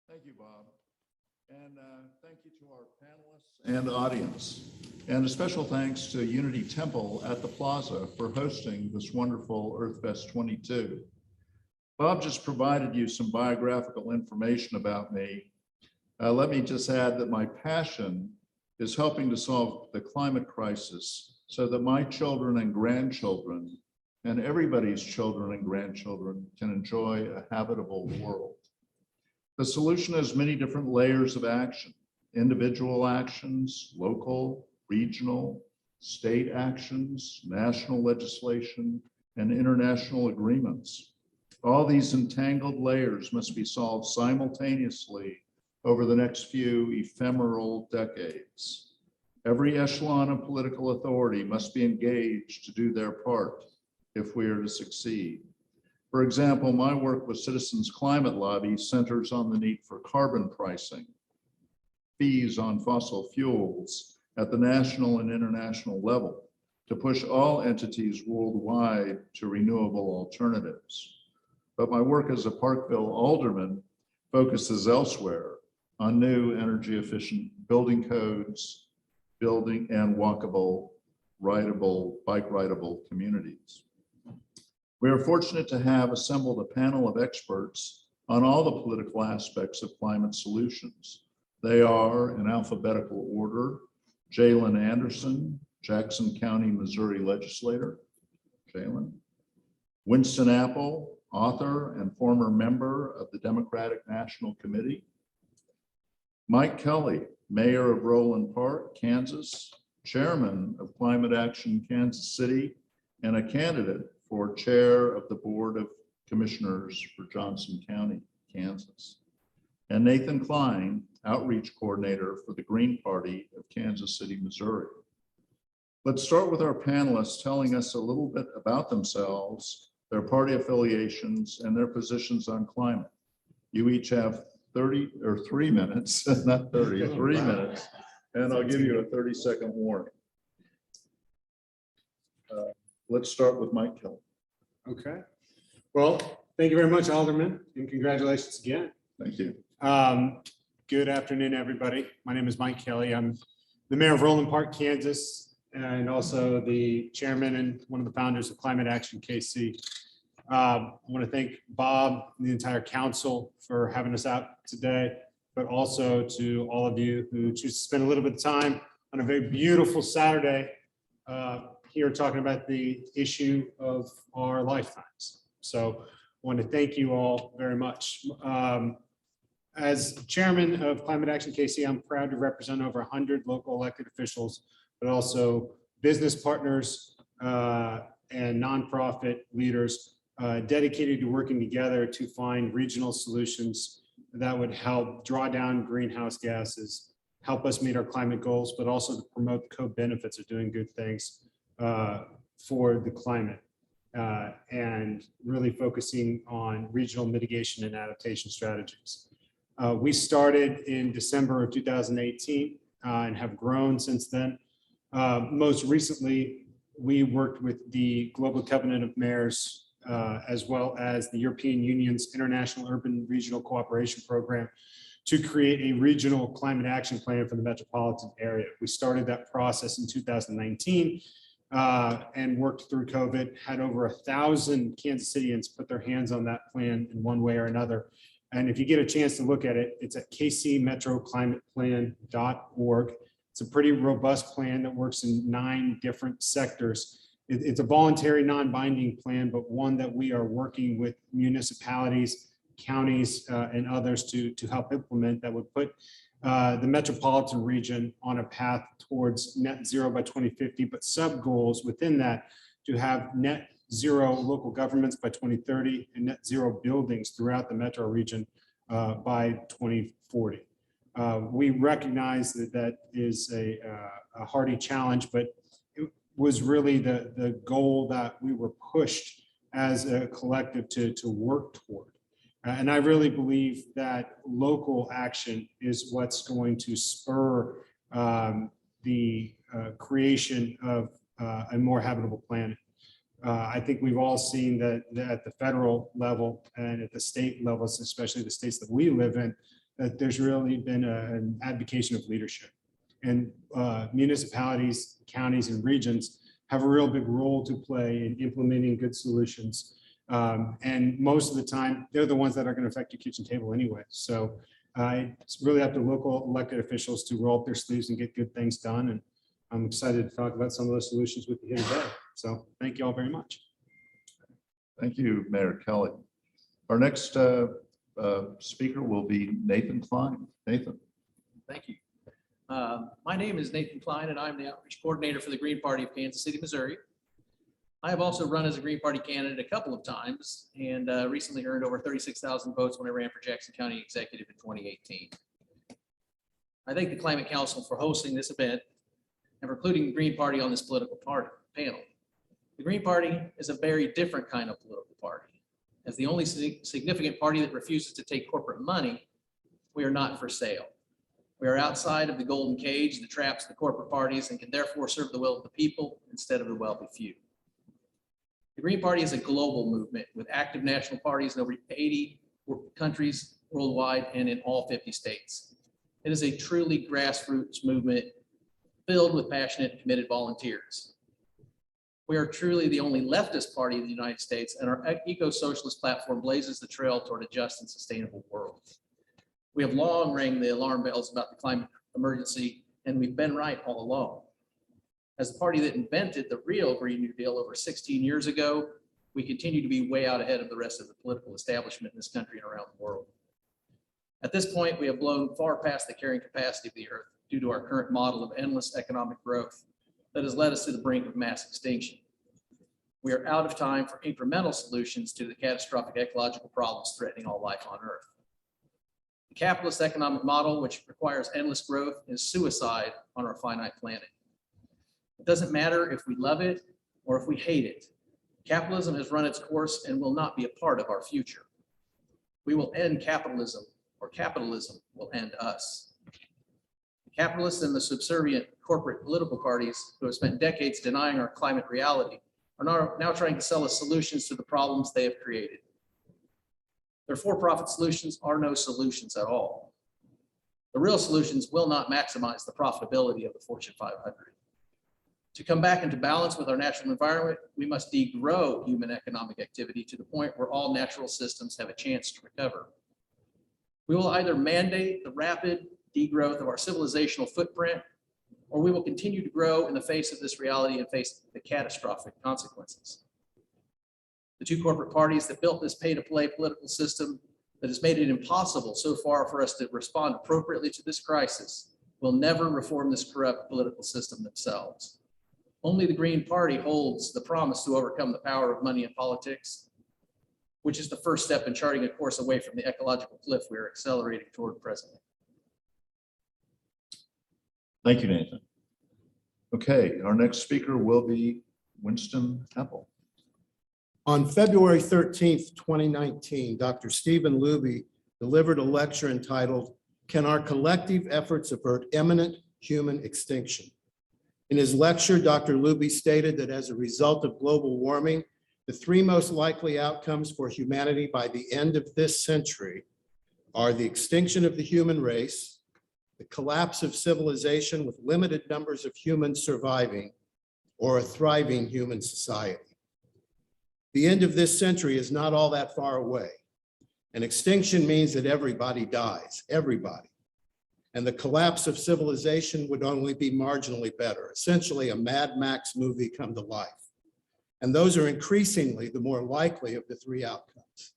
Thank you, Bob. And thank you to our panelists and audience. And a special thanks to Unity Temple at the Plaza for hosting this wonderful EarthFest 22. Bob just provided you some biographical information about me. Let me just add that my passion is helping to solve the climate crisis so that my children and grandchildren and everybody's children and grandchildren can enjoy a habitable world. The solution has many different layers of action: individual actions, local, regional, state actions, national legislation, and international agreements. All these entangled layers must be solved simultaneously over the next few ephemeral decades. Every echelon of political authority must be engaged to do their part if we are to succeed. For example, my work with Citizens Climate Lobby centers on the need for carbon pricing, fees on fossil fuels at the national and international level to push all entities worldwide to renewable alternatives. But my work as a Parkville alderman focuses elsewhere on new energy efficient building codes, building and walkable, rideable, bike rideable communities. We are fortunate to have assembled a panel of experts on all the political aspects of climate solutions. They are, in alphabetical order, Jalen Anderson, Jackson County, Missouri Legislator, Jalen. Winston Apple, author and former member of the Democratic National Committee. Mike Kelly, Mayor of Roeland Park, Kansas, Chairman of Climate Action Kansas City, and a candidate for Chair of the Board of Commissioners for Johnson County, Kansas. And Nathan Kline, Outreach Coordinator for the Green Party of Kansas City, Missouri. Let's start with our panelists telling us a little bit about themselves, their party affiliations, and their positions on climate. You each have 3 minutes, not 30, 3 minutes, and I'll give you a 30-second warning. Let's start with Mike Kelly. Okay. Well, thank you very much, Alderman, and congratulations again. Thank you. Good afternoon, everybody. My name is Mike Kelly. I'm the mayor of Roeland Park, Kansas, and also the chairman and one of the founders of Climate Action KC. I want to thank Bob and the entire council for having us out today, but also to all of you who choose to spend a little bit of time on a very beautiful Saturday here talking about the issue of our lifetimes. So I want to thank you all very much. As chairman of Climate Action KC, I'm proud to represent over 100 local elected officials, but also business partners and nonprofit leaders dedicated to working together to find regional solutions that would help draw down greenhouse gases, help us meet our climate goals, but also to promote the co-benefits of doing good things for the climate and really focusing on regional mitigation and adaptation strategies. We started in December of 2018 and have grown since then. Most recently, we worked with the Global Covenant of Mayors as well as the European Union's International Urban Regional Cooperation Program to create a regional climate action plan for the metropolitan area. We started that process in 2019 and worked through COVID, had over 1,000 Kansas Cityans put their hands on that plan in one way or another. And if you get a chance to look at it, it's at kcmetroclimateplan.org. It's a pretty robust plan that works in 9 different sectors. It's a voluntary, non-binding plan, but one that we are working with municipalities, counties, and others to help implement that would put the metropolitan region on a path towards net zero by 2050, but sub goals within that to have net zero local governments by 2030 and net zero buildings throughout the metro region by 2040. We recognize that that is a hardy challenge, but it was really the goal that we were pushed as a collective to work toward. And I really believe that local action is what's going to spur the creation of a more habitable planet. I think we've all seen that at the federal level and at the state levels, especially the states that we live in, that there's really been an abdication of leadership. And municipalities, counties, and regions have a real big role to play in implementing good solutions. And most of the time, they're the ones that are going to affect your kitchen table anyway. So it's really up to local elected officials to roll up their sleeves and get good things done. And I'm excited to talk about some of those solutions with you here today. So thank you all very much. Thank you, Mayor Kelly. Our next speaker will be Nathan Kline. Nathan. Thank you. My name is Nathan Kline, and I'm the outreach coordinator for the Green Party of Kansas City, Missouri. I have also run as a Green Party candidate a couple of times and recently earned over 36,000 votes when I ran for Jackson County Executive in 2018. I thank the Climate Council for hosting this event and for including the Green Party on this political panel. The Green Party is a very different kind of political party. As the only significant party that refuses to take corporate money, we are not for sale. We are outside of the golden cage that traps the corporate parties and can therefore serve the will of the people instead of the wealthy few. The Green Party is a global movement with active national parties in over 80 countries worldwide and in all 50 states. It is a truly grassroots movement filled with passionate and committed volunteers. We are truly the only leftist party in the United States, and our eco-socialist platform blazes the trail toward a just and sustainable world. We have long rang the alarm bells about the climate emergency, and we've been right all along. As the party that invented the real Green New Deal over 16 years ago, we continue to be way out ahead of the rest of the political establishment in this country and around the world. At this point, we have blown far past the carrying capacity of the earth due to our current model of endless economic growth that has led us to the brink of mass extinction. We are out of time for incremental solutions to the catastrophic ecological problems threatening all life on Earth. The capitalist economic model, which requires endless growth, is suicide on our finite planet. It doesn't matter if we love it or if we hate it. Capitalism has run its course and will not be a part of our future. We will end capitalism, or capitalism will end us. The capitalists and the subservient corporate political parties who have spent decades denying our climate reality are now trying to sell us solutions to the problems they have created. Their for-profit solutions are no solutions at all. The real solutions will not maximize the profitability of the Fortune 500. To come back into balance with our natural environment, we must degrow human economic activity to the point where all natural systems have a chance to recover. We will either mandate the rapid degrowth of our civilizational footprint, or we will continue to grow in the face of this reality and face the catastrophic consequences. The two corporate parties that built this pay-to-play political system that has made it impossible so far for us to respond appropriately to this crisis will never reform this corrupt political system themselves. Only the Green Party holds the promise to overcome the power of money in politics, which is the first step in charting a course away from the ecological cliff we are accelerating toward presently. Thank you, Nathan. Okay, our next speaker will be Winston Apple. On February 13th, 2019, Dr. Stephen Luby delivered a lecture entitled, "Can Our Collective Efforts Avert Imminent Human Extinction?" In his lecture, Dr. Luby stated that as a result of global warming, the three most likely outcomes for humanity by the end of this century are the extinction of the human race, the collapse of civilization with limited numbers of humans surviving, or a thriving human society. The end of this century is not all that far away. An extinction means that everybody dies, everybody. And the collapse of civilization would only be marginally better, essentially a Mad Max movie come to life. And those are increasingly the more likely of the three outcomes.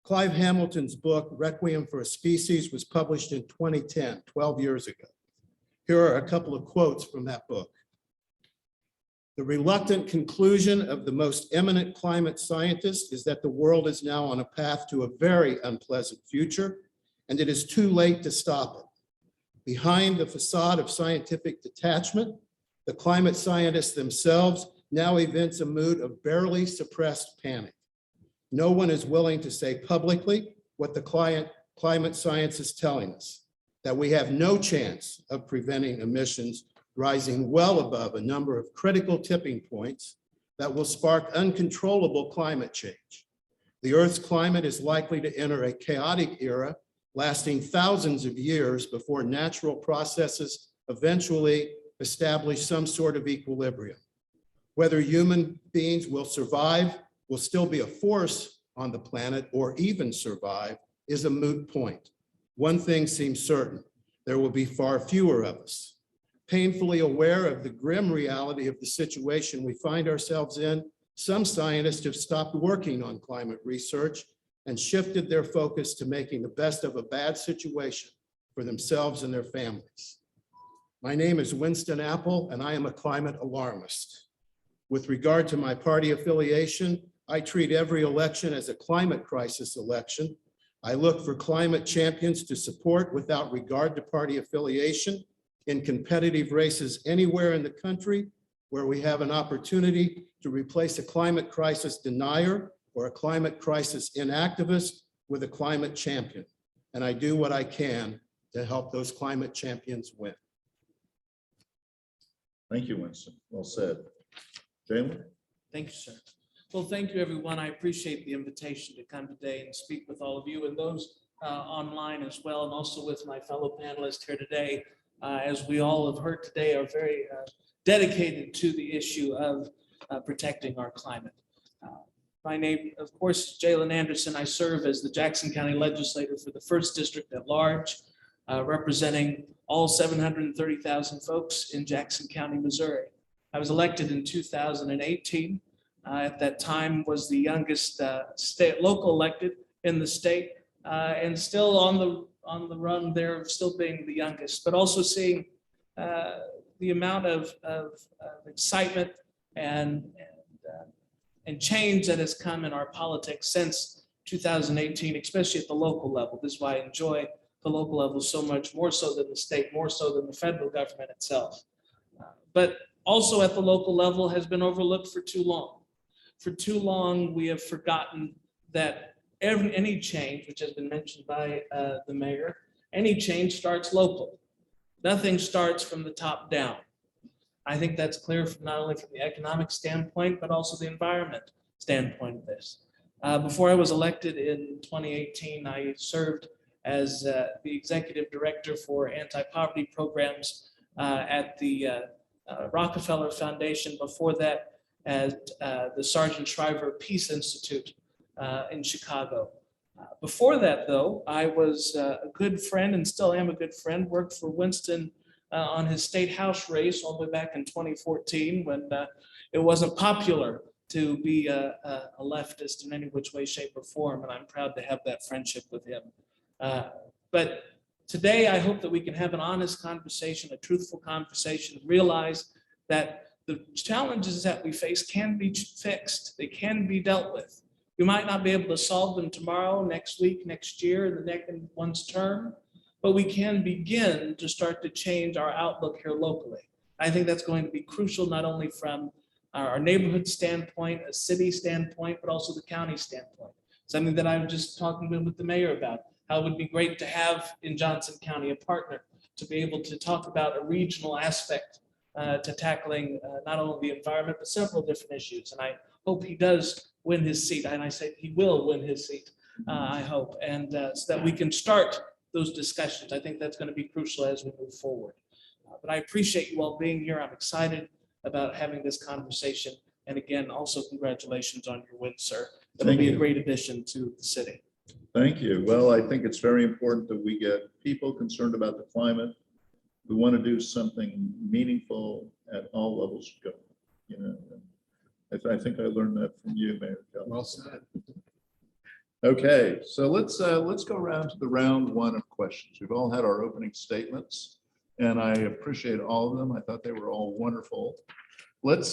Clive Hamilton's book, Requiem for a Species, was published in 2010, 12 years ago. Here are a couple of quotes from that book. "The reluctant conclusion of the most eminent climate scientists is that the world is now on a path to a very unpleasant future, and it is too late to stop it. Behind the facade of scientific detachment, the climate scientists themselves now evince a mood of barely suppressed panic. No one is willing to say publicly what the climate science is telling us, that we have no chance of preventing emissions rising well above a number of critical tipping points that will spark uncontrollable climate change. The Earth's climate is likely to enter a chaotic era lasting thousands of years before natural processes eventually establish some sort of equilibrium. Whether human beings will survive, will still be a force on the planet, or even survive, is a moot point. One thing seems certain: there will be far fewer of us. Painfully aware of the grim reality of the situation we find ourselves in, some scientists have stopped working on climate research and shifted their focus to making the best of a bad situation for themselves and their families. My name is Winston Apple, and I am a climate alarmist. With regard to my party affiliation, I treat every election as a climate crisis election. I look for climate champions to support without regard to party affiliation in competitive races anywhere in the country where we have an opportunity to replace a climate crisis denier or a climate crisis inactivist with a climate champion. And I do what I can to help those climate champions win. Thank you, Winston. Well said. Jalen? Thank you, sir. Well, thank you, everyone. I appreciate the invitation to come today and speak with all of you and those online as well, and also with my fellow panelists here today. As we all have heard today, are very dedicated to the issue of protecting our climate. My name, of course, is Jalen Anderson. I serve as the Jackson County Legislator for the 1st District at large, representing all 730,000 folks in Jackson County, Missouri. I was elected in 2018. At that time was the youngest local elected in the state, and still on the run there of still being the youngest, but also seeing the amount of excitement and change that has come in our politics since 2018, especially at the local level. This is why I enjoy the local level so much, more so than the state, more so than the federal government itself. But also at the local level has been overlooked for too long. For too long, we have forgotten that any change, which has been mentioned by the mayor, any change starts local. Nothing starts from the top down. I think that's clear from not only from the economic standpoint, but also the environment standpoint of this. Before I was elected in 2018, I served as the executive director for anti-poverty programs at the Rockefeller Foundation. Before that, at the Sargent Shriver Peace Institute in Chicago. Before that, though, I was a good friend and still am a good friend, worked for Winston on his state house race all the way back in 2014 when it wasn't popular to be a leftist in any which way, shape, or form, and I'm proud to have that friendship with him. But today, I hope that we can have an honest conversation, a truthful conversation, realize that the challenges that we face can be fixed. They can be dealt with. We might not be able to solve them tomorrow, next week, next year, in the next one's term, but we can begin to start to change our outlook here locally. I think that's going to be crucial, not only from our neighborhood standpoint, a city standpoint, but also the county standpoint. Something that I'm just talking with the mayor about, how it would be great to have in Johnson County a partner to be able to talk about a regional aspect to tackling not only the environment, but several different issues. And I hope he does win his seat. And I say he will win his seat, I hope. And so that we can start those discussions. I think that's going to be crucial as we move forward. But I appreciate you all being here. I'm excited about having this conversation. And again, also congratulations on your win, sir. It'll be a great addition to the city. Thank you. Well, I think it's very important that we get people concerned about the climate. We want to do something meaningful at all levels of government. You know, I think I learned that from you, Mayor Kelly. Well said. Okay, so let's go around to the round one of questions. We've all had our opening statements, and I appreciate all of them. I thought they were all wonderful. But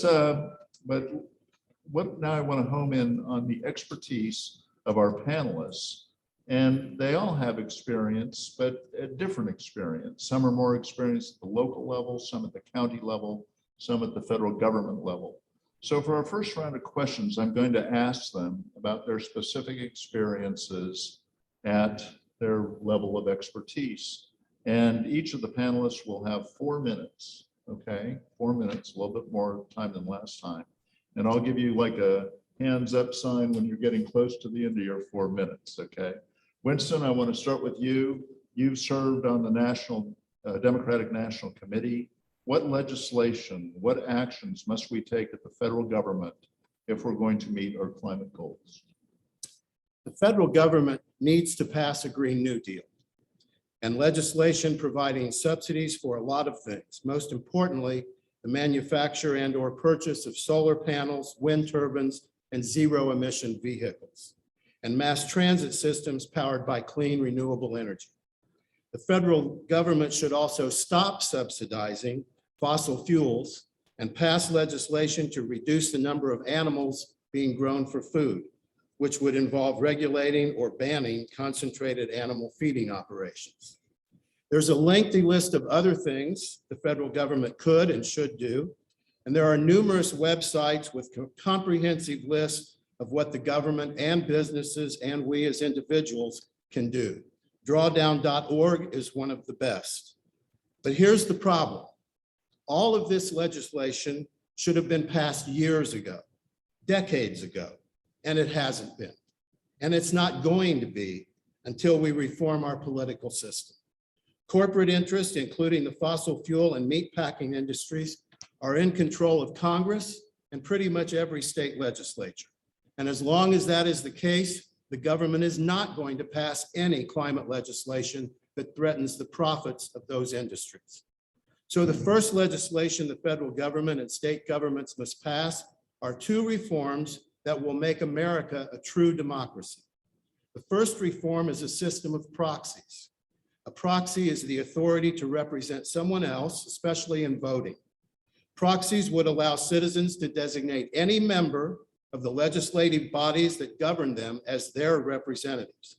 what now I want to home in on the expertise of our panelists. And they all have experience, but a different experience. Some are more experienced at the local level, some at the county level, some at the federal government level. So for our first round of questions, I'm going to ask them about their specific experiences at their level of expertise. And each of the panelists will have 4 minutes, okay? 4 minutes, a little bit more time than last time. And I'll give you like a hands up sign when you're getting close to the end of your 4 minutes, okay? Winston, I want to start with you. You've served on the Democratic National Committee. What legislation, what actions must we take at the federal government if we're going to meet our climate goals? The federal government needs to pass a Green New Deal and legislation providing subsidies for a lot of things. Most importantly, the manufacture and/or purchase of solar panels, wind turbines, and zero-emission vehicles, and mass transit systems powered by clean, renewable energy. The federal government should also stop subsidizing fossil fuels and pass legislation to reduce the number of animals being grown for food, which would involve regulating or banning concentrated animal feeding operations. There's a lengthy list of other things the federal government could and should do, and there are numerous websites with comprehensive lists of what the government and businesses and we as individuals can do. Drawdown.org is one of the best. But here's the problem. All of this legislation should have been passed years ago, decades ago, and it hasn't been. And it's not going to be until we reform our political system. Corporate interests, including the fossil fuel and meatpacking industries, are in control of Congress and pretty much every state legislature. And as long as that is the case, the government is not going to pass any climate legislation that threatens the profits of those industries. So the first legislation the federal government and state governments must pass are two reforms that will make America a true democracy. The first reform is a system of proxies. A proxy is the authority to represent someone else, especially in voting. Proxies would allow citizens to designate any member of the legislative bodies that govern them as their representatives.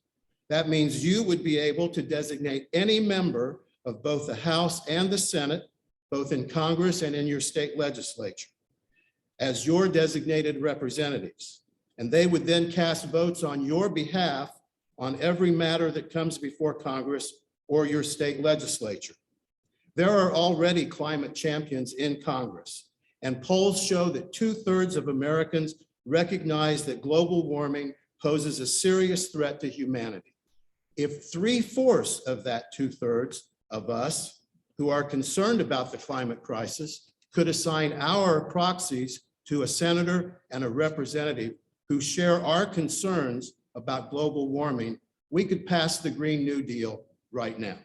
That means you would be able to designate any member of both the House and the Senate, both in Congress and in your state legislature, as your designated representatives. And they would then cast votes on your behalf on every matter that comes before Congress or your state legislature. There are already climate champions in Congress, and polls show that 2/3 of Americans recognize that global warming poses a serious threat to humanity. If 3/4 of that 2/3 of us who are concerned about the climate crisis could assign our proxies to a senator and a representative who share our concerns about global warming, we could pass the Green New Deal right now.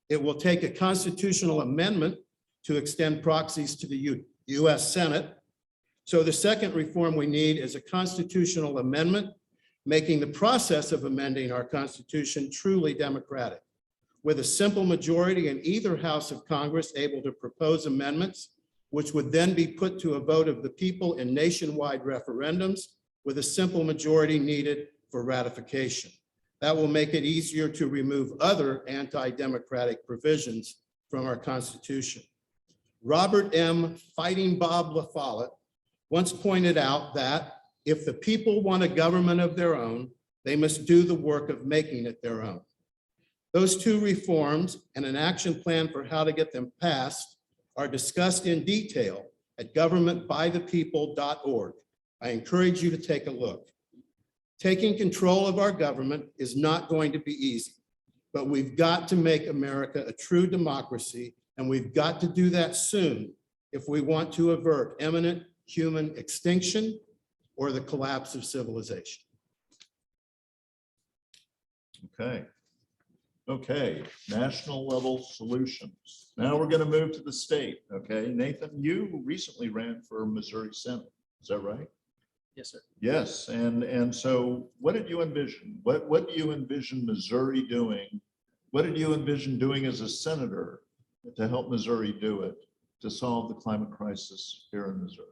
It will take a constitutional amendment to extend proxies to the US Senate. So the second reform we need is a constitutional amendment, making the process of amending our Constitution truly democratic, with a simple majority in either house of Congress able to propose amendments, which would then be put to a vote of the people in nationwide referendums, with a simple majority needed for ratification. That will make it easier to remove other anti-democratic provisions from our Constitution. Robert M. Fighting Bob LaFollette once pointed out that if the people want a government of their own, they must do the work of making it their own. Those two reforms and an action plan for how to get them passed are discussed in detail at governmentbythepeople.org. I encourage you to take a look. Taking control of our government is not going to be easy, but we've got to make America a true democracy, and we've got to do that soon if we want to avert imminent human extinction or the collapse of civilization. Okay, national level solutions. Now we're going to move to the state. Okay, Nathan, you recently ran for Missouri Senate. Is that right? Yes, sir. Yes, and so what did you envision? What do you envision Missouri doing? What did you envision doing as a senator to help Missouri do it, to solve the climate crisis here in Missouri?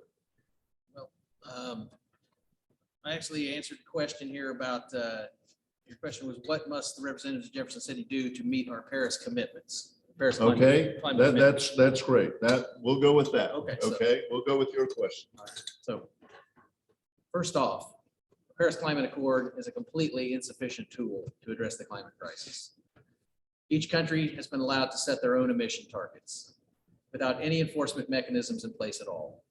Well, I actually answered the question here about, your question was, what must the representatives of Jefferson City do to meet our Paris commitments? Paris climate- Okay, climate commitments. that's great. We'll go with that. Okay, so- Okay, we'll go with your question. All right, so first off, the Paris Climate Accord is a completely insufficient tool to address the climate crisis. Each country has been allowed to set their own emission targets without any enforcement mechanisms in place at all.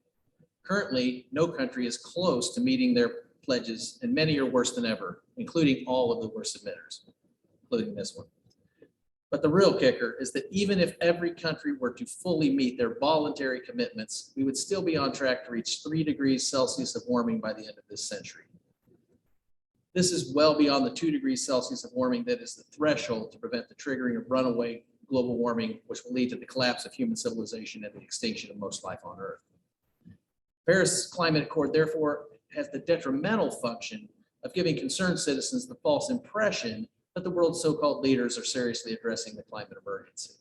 Currently, no country is close to meeting their pledges, and many are worse than ever, including all of the worst emitters, including this one. But the real kicker is that even if every country were to fully meet their voluntary commitments, we would still be on track to reach 3 degrees Celsius of warming by the end of this century. This is well beyond the 2 degrees Celsius of warming that is the threshold to prevent the triggering of runaway global warming, which will lead to the collapse of human civilization and the extinction of most life on Earth. Paris Climate Accord, therefore, has the detrimental function of giving concerned citizens the false impression that the world's so-called leaders are seriously addressing the climate emergency.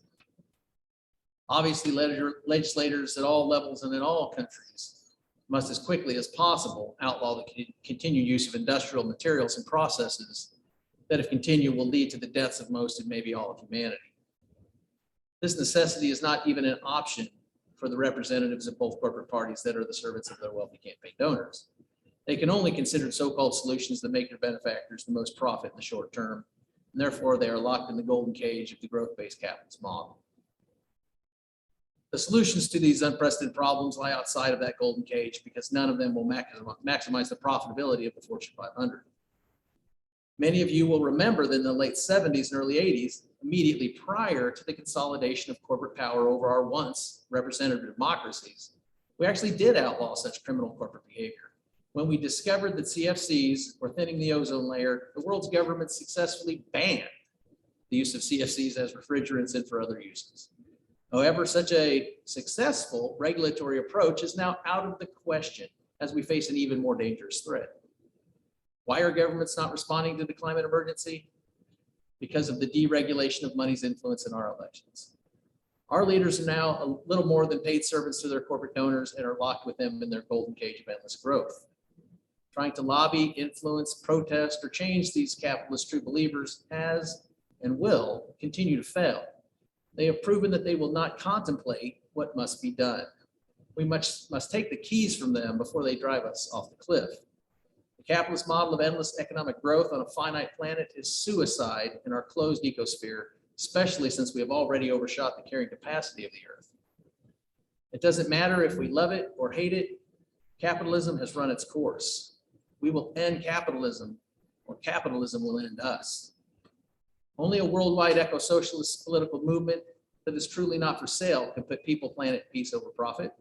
Obviously, legislators at all levels and in all countries must, as quickly as possible, outlaw the continued use of industrial materials and processes that, if continued, will lead to the deaths of most and maybe all of humanity. This necessity is not even an option for the representatives of both corporate parties that are the servants of their wealthy campaign donors. They can only consider so-called solutions that make their benefactors the most profit in the short term, and therefore they are locked in the golden cage of the growth-based capitalist model. The solutions to these unprecedented problems lie outside of that golden cage because none of them will maximize the profitability of the Fortune 500. Many of you will remember that in the late 70s and early 80s, immediately prior to the consolidation of corporate power over our once representative democracies, we actually did outlaw such criminal corporate behavior. When we discovered that CFCs were thinning the ozone layer, the world's government successfully banned the use of CFCs as refrigerants and for other uses. However, such a successful regulatory approach is now out of the question as we face an even more dangerous threat. Why are governments not responding to the climate emergency? Because of the deregulation of money's influence in our elections. Our leaders are now a little more than paid servants to their corporate donors and are locked with them in their golden cage of endless growth. Trying to lobby, influence, protest, or change these capitalist true believers has and will continue to fail. They have proven that they will not contemplate what must be done. We must take the keys from them before they drive us off the cliff. The capitalist model of endless economic growth on a finite planet is suicide in our closed ecosphere, especially since we have already overshot the carrying capacity of the Earth. It doesn't matter if we love it or hate it, capitalism has run its course. We will end capitalism, or capitalism will end us. Only a worldwide eco-socialist political movement that is truly not for sale can put people, planet, and peace over profit.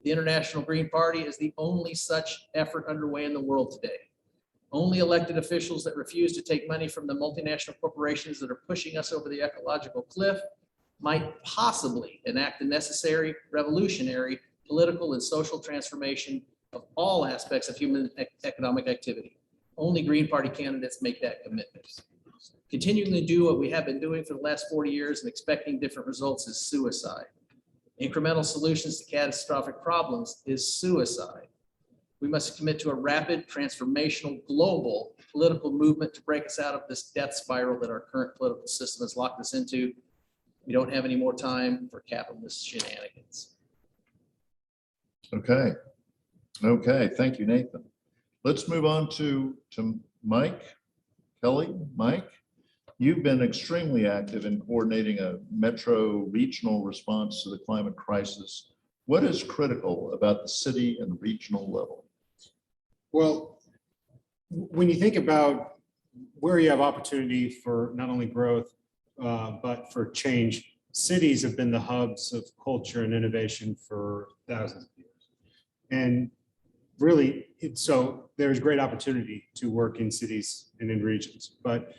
The International Green Party is the only such effort underway in the world today. Only elected officials that refuse to take money from the multinational corporations that are pushing us over the ecological cliff might possibly enact the necessary revolutionary political and social transformation of all aspects of human economic activity. Only Green Party candidates make that commitment. Continuing to do what we have been doing for the last 40 years and expecting different results is suicide. Incremental solutions to catastrophic problems is suicide. We must commit to a rapid, transformational, global political movement to break us out of this death spiral that our current political system has locked us into. We don't have any more time for capitalist shenanigans. Okay. Okay, thank you, Nathan. Let's move on to Mike Kelly. Mike, you've been extremely active in coordinating a metro regional response to the climate crisis. What is critical about the city and regional level? Well, when you think about where you have opportunity for not only growth, but for change, cities have been the hubs of culture and innovation for thousands of years. And really, so there's great opportunity to work in cities and in regions, but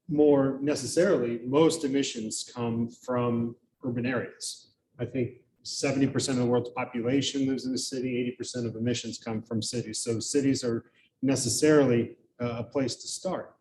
more necessarily, most emissions come from urban areas. I think 70% of the world's population lives in a city, 80% of emissions come from cities. So cities are necessarily a place to start.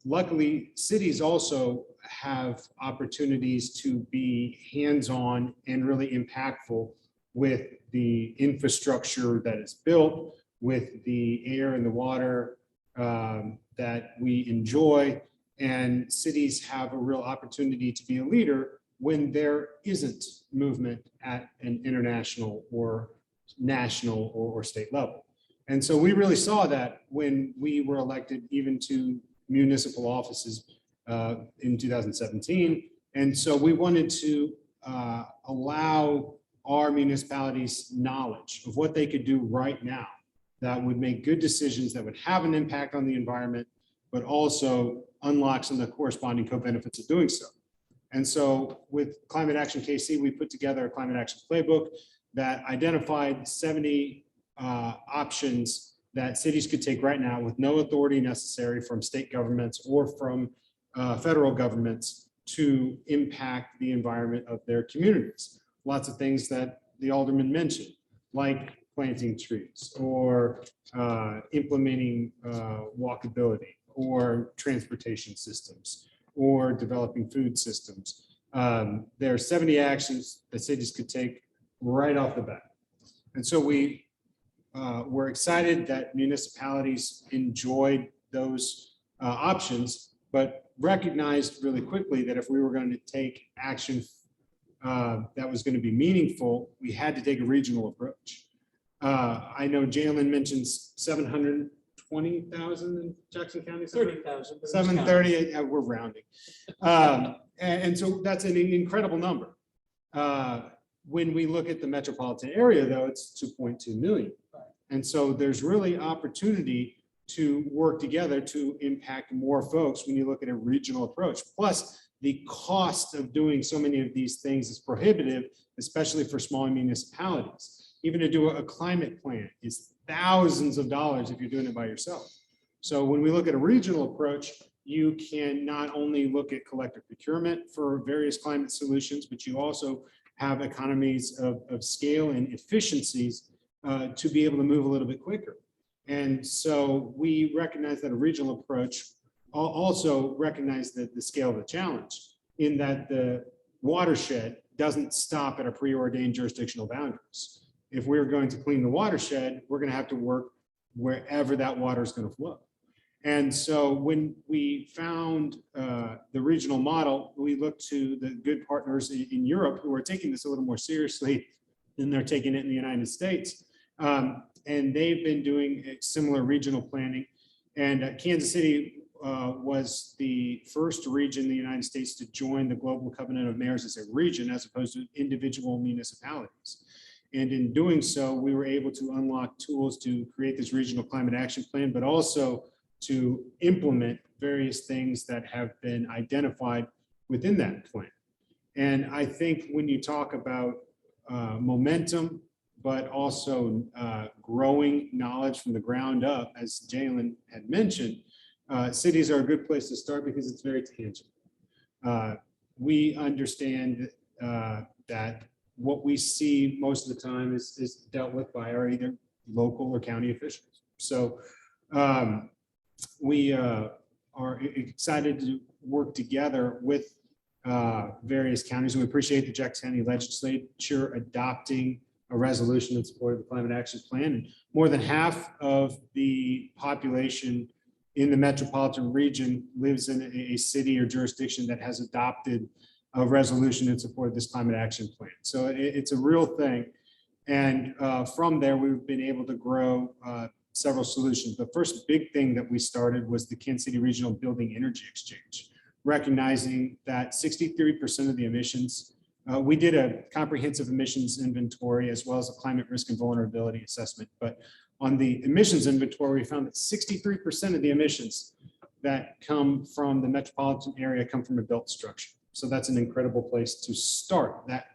Luckily, cities also have opportunities to be hands-on and really impactful with the infrastructure that is built, with the air and the water that we enjoy. And cities have a real opportunity to be a leader when there isn't movement at an international or national or state level. And so we really saw that when we were elected even to municipal offices in 2017. And so we wanted to allow our municipalities knowledge of what they could do right now that would make good decisions that would have an impact on the environment, but also unlock some of the corresponding co-benefits of doing so. And so with Climate Action KC, we put together a climate action playbook that identified 70 options that cities could take right now with no authority necessary from state governments or from federal governments to impact the environment of their communities. Lots of things that the alderman mentioned, like planting trees or implementing walkability or transportation systems or developing food systems. There are 70 actions that cities could take right off the bat. And so we're excited that municipalities enjoyed those options, but recognized really quickly that if we were going to take action that was going to be meaningful, we had to take a regional approach. I know Jalen mentions 720,000 in Jackson County. 30,000. 730, we're rounding. And so that's an incredible number. When we look at the metropolitan area, though, it's 2.2 million. And so there's really opportunity to work together to impact more folks when you look at a regional approach. Plus, the cost of doing so many of these things is prohibitive, especially for smaller municipalities. Even to do a climate plan is thousands of dollars if you're doing it by yourself. So when we look at a regional approach, you can not only look at collective procurement for various climate solutions, but you also have economies of scale and efficiencies to be able to move a little bit quicker. And so we recognize that a regional approach also recognize that the scale of the challenge in that the watershed doesn't stop at our preordained jurisdictional boundaries. If we're going to clean the watershed, we're going to have to work wherever that water is going to flow. And so when we found the regional model, we looked to the good partners in Europe who are taking this a little more seriously than they're taking it in the United States. And they've been doing a similar regional planning. And Kansas City was the first region in the United States to join the Global Covenant of Mayors as a region, as opposed to individual municipalities. And in doing so, we were able to unlock tools to create this regional climate action plan, but also to implement various things that have been identified within that plan. And I think when you talk about momentum, but also growing knowledge from the ground up, as Jalen had mentioned, cities are a good place to start because it's very tangible. We understand that what we see most of the time is dealt with by our either local or county officials. So we are excited to work together with various counties. And we appreciate the Jackson County Legislature adopting a resolution in support of the Climate Action Plan. And more than half of the population in the metropolitan region lives in a city or jurisdiction that has adopted a resolution in support of this Climate Action Plan. So it's a real thing. And from there, we've been able to grow several solutions. The first big thing that we started was the Kansas City Regional Building Energy Exchange, recognizing that 63% of the emissions, we did a comprehensive emissions inventory as well as a climate risk and vulnerability assessment. But on the emissions inventory, we found that 63% of the emissions that come from the metropolitan area come from a built structure. So that's an incredible place to start, that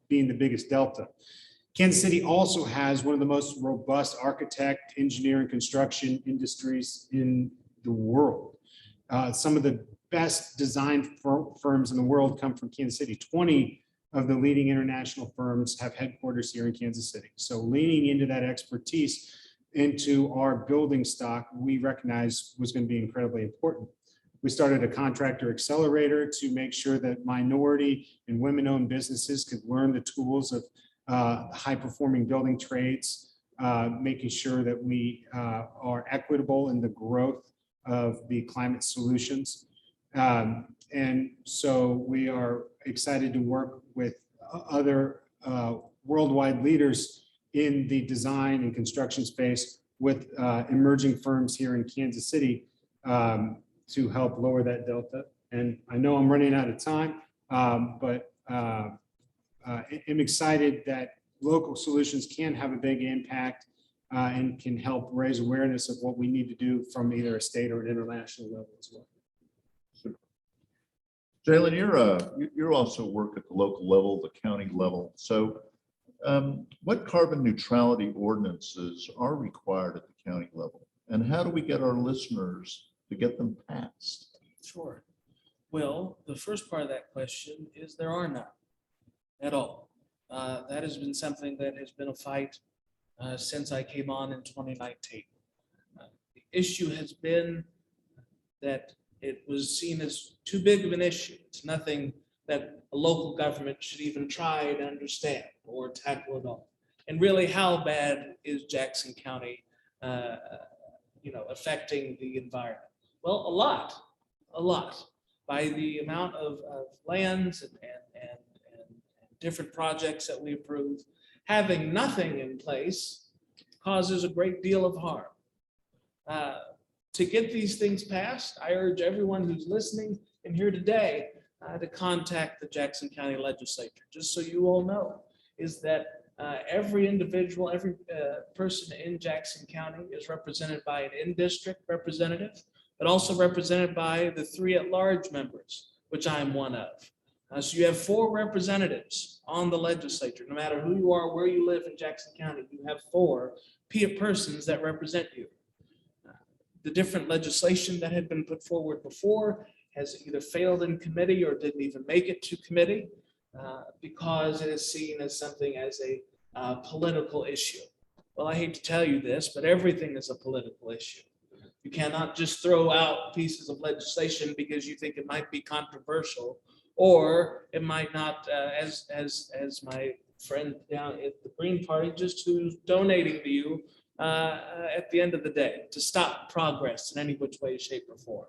being the biggest delta. Kansas City also has one of the most robust architect, engineer, and construction industries in the world. Some of the best design firms in the world come from Kansas City. 20 of the leading international firms have headquarters here in Kansas City. So leaning into that expertise into our building stock, we recognize was going to be incredibly important. We started a contractor accelerator to make sure that minority and women-owned businesses could learn the tools of high-performing building trades, making sure that we are equitable in the growth of the climate solutions. And so we are excited to work with other worldwide leaders in the design and construction space with emerging firms here in Kansas City to help lower that delta. And I know I'm running out of time, but I'm excited that local solutions can have a big impact and can help raise awareness of what we need to do from either a state or an international level as well. Jalen, you're also work at the local level, the county level. So what carbon neutrality ordinances are required at the county level? And how do we get our listeners to get them passed? Sure. Well, the first part of that question is there are none at all. That has been something that has been a fight since I came on in 2019. The issue has been that it was seen as too big of an issue. It's nothing that a local government should even try to understand or tackle at all. And really, how bad is Jackson County, affecting the environment? Well, a lot. By the amount of lands and different projects that we approve, having nothing in place causes a great deal of harm. To get these things passed, I urge everyone who's listening and here today to contact the Jackson County Legislature. Just so you all know, is that every individual, every person in Jackson County is represented by an in-district representative, but also represented by the 3 at-large members, which I am one of. So you have 4 representatives on the legislature. No matter who you are, where you live in Jackson County, you have 4 persons that represent you. The different legislation that had been put forward before has either failed in committee or didn't even make it to committee because it is seen as something as a political issue. Well, I hate to tell you this, but everything is a political issue. You cannot just throw out pieces of legislation because you think it might be controversial, or it might not, as my friend down at the Green Party, just who's donating to you at the end of the day, to stop progress in any which way, shape, or form.